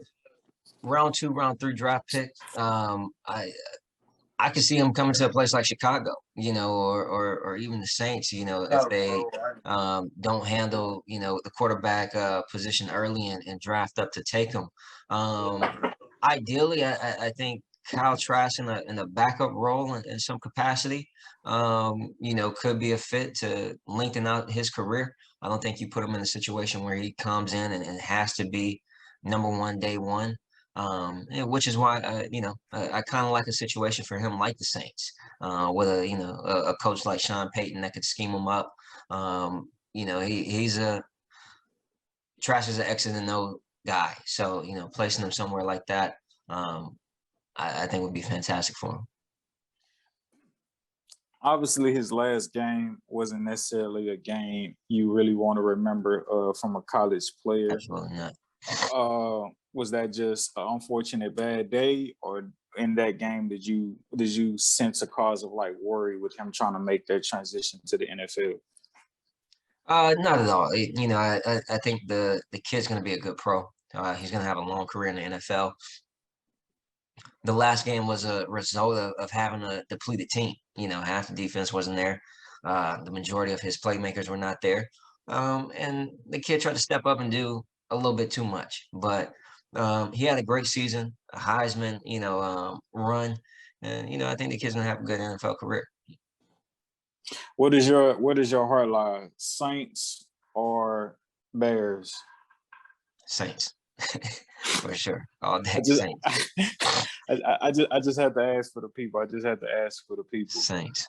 round 2, round 3 draft pick. I I could see him coming to a place like Chicago, or even the Saints, if they don't handle, the quarterback position early and draft up to take him. Ideally, I think Kyle Trask in a backup role in some capacity, could be a fit to lengthen out his career. I don't think you put him in a situation where he comes in and has to be number one day one. Which is why I kind of like a situation for him like the Saints, with a coach like Sean Payton that could scheme him up. He's Trash is an X and O guy, so placing him somewhere like that, I think would be fantastic for him. Obviously, his last game wasn't necessarily a game you really want to remember from a college player. Absolutely not. Was that just an unfortunate bad day, or in that game did you sense a cause of like worry with him trying to make that transition to the NFL? Not at all. I think the kid's going to be a good pro. He's going to have a long career in the NFL. The last game was a result of having a depleted team. Half the defense wasn't there. The majority of his playmakers were not there. And the kid tried to step up and do a little bit too much, but he had a great season, a Heisman, run, and I think the kid's gonna have a good NFL career. What is your heart lie? Saints or Bears? Saints, for sure. All day Saints. I just had to ask for the people. Saints,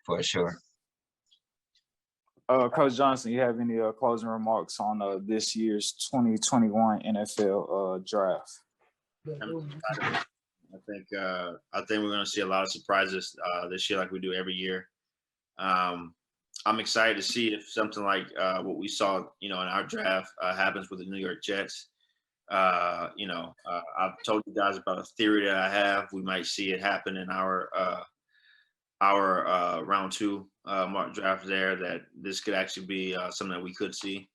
for sure. Coach Johnson, you have any closing remarks on this year's 2021 NFL draft? I think we're going to see a lot of surprises this year, like we do every year. I'm excited to see if something like what we saw, in our draft happens with the New York Jets. I've told you guys about a theory that I have. We might see it happen in our round two mock draft there, that this could actually be something that we could see.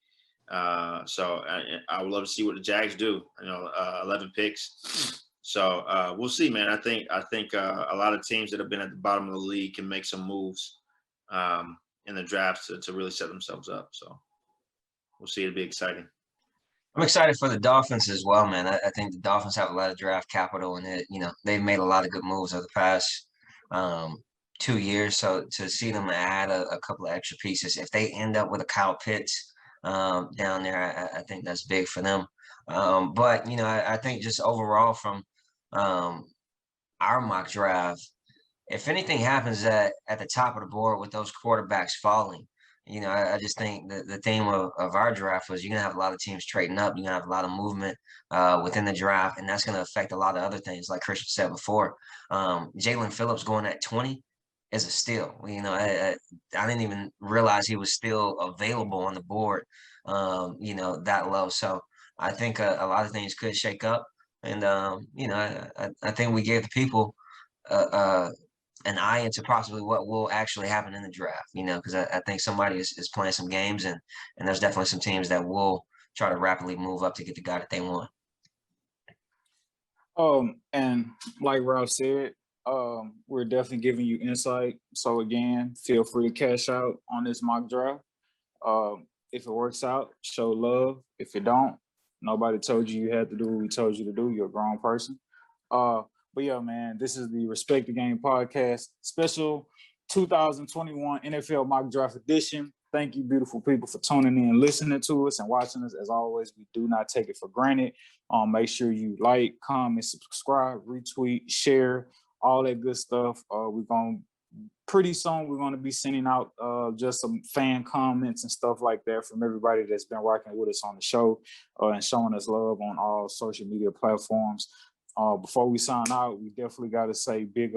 So I would love to see what the Jags do. 11 picks. So we'll see, man. I think a lot of teams that have been at the bottom of the league can make some moves in the drafts to really set themselves up. So we'll see. It'll be exciting. I'm excited for the Dolphins as well, man. I think the Dolphins have a lot of draft capital, and they've made a lot of good moves over the past 2 years. So to see them add a couple of extra pieces, if they end up with a Kyle Pitts down there, I think that's big for them. But I think just overall from our mock draft, if anything happens at the top of the board with those quarterbacks falling, I just think the theme of our draft was you're going to have a lot of teams trading up. You're going to have a lot of movement within the draft, and that's going to affect a lot of other things, like Christian said before. Jalen Phillips going at 20 is a steal. I didn't even realize he was still available on the board, that low. So I think a lot of things could shake up. And, I think we gave the people an eye into possibly what will actually happen in the draft, because I think somebody is playing some games, and there's definitely some teams that will try to rapidly move up to get the guy that they want. And like Ralph said, we're definitely giving you insight. So again, feel free to cash out on this mock draft. If it works out, show love. If it don't, nobody told you had to do what we told you to do. You're a grown person. But yeah, man, this is the Respect the Game podcast, special 2021 NFL mock draft edition. Thank you, beautiful people, for tuning in, listening to us, and watching us. As always, we do not take it for granted. Make sure you like, comment, subscribe, retweet, share, all that good stuff. Pretty soon we're going to be sending out just some fan comments and stuff like that from everybody that's been rocking with us on the show and showing us love on all social media platforms. Before we sign out, we definitely got to say big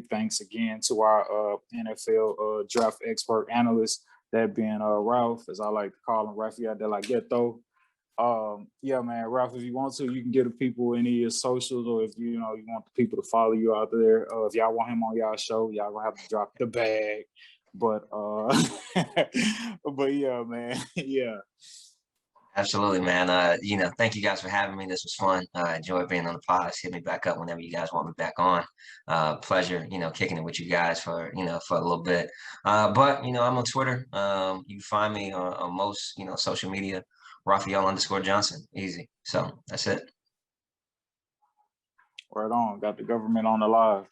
thanks again to our NFL draft expert analyst, that being Ralph, as I like to call him, Rafael de la Ghetto. Yeah, man, Ralph, if you want to, you can give the people any of your socials, or if you want the people to follow you out there. If y'all want him on y'all show, y'all gonna have to drop the bag. But but yeah, man, yeah. Absolutely, man. Thank you guys for having me. This was fun. I enjoyed being on the pod. Hit me back up whenever you guys want me back on. Pleasure, kicking it with you guys for a little bit. But I'm on Twitter. You can find me on most, social media, Raphael_Johnson. Easy. So that's it. Right on. Got the government on the live.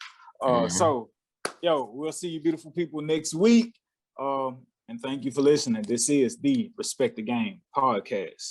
So, we'll see you beautiful people next week. And thank you for listening. This is the Respect the Game podcast.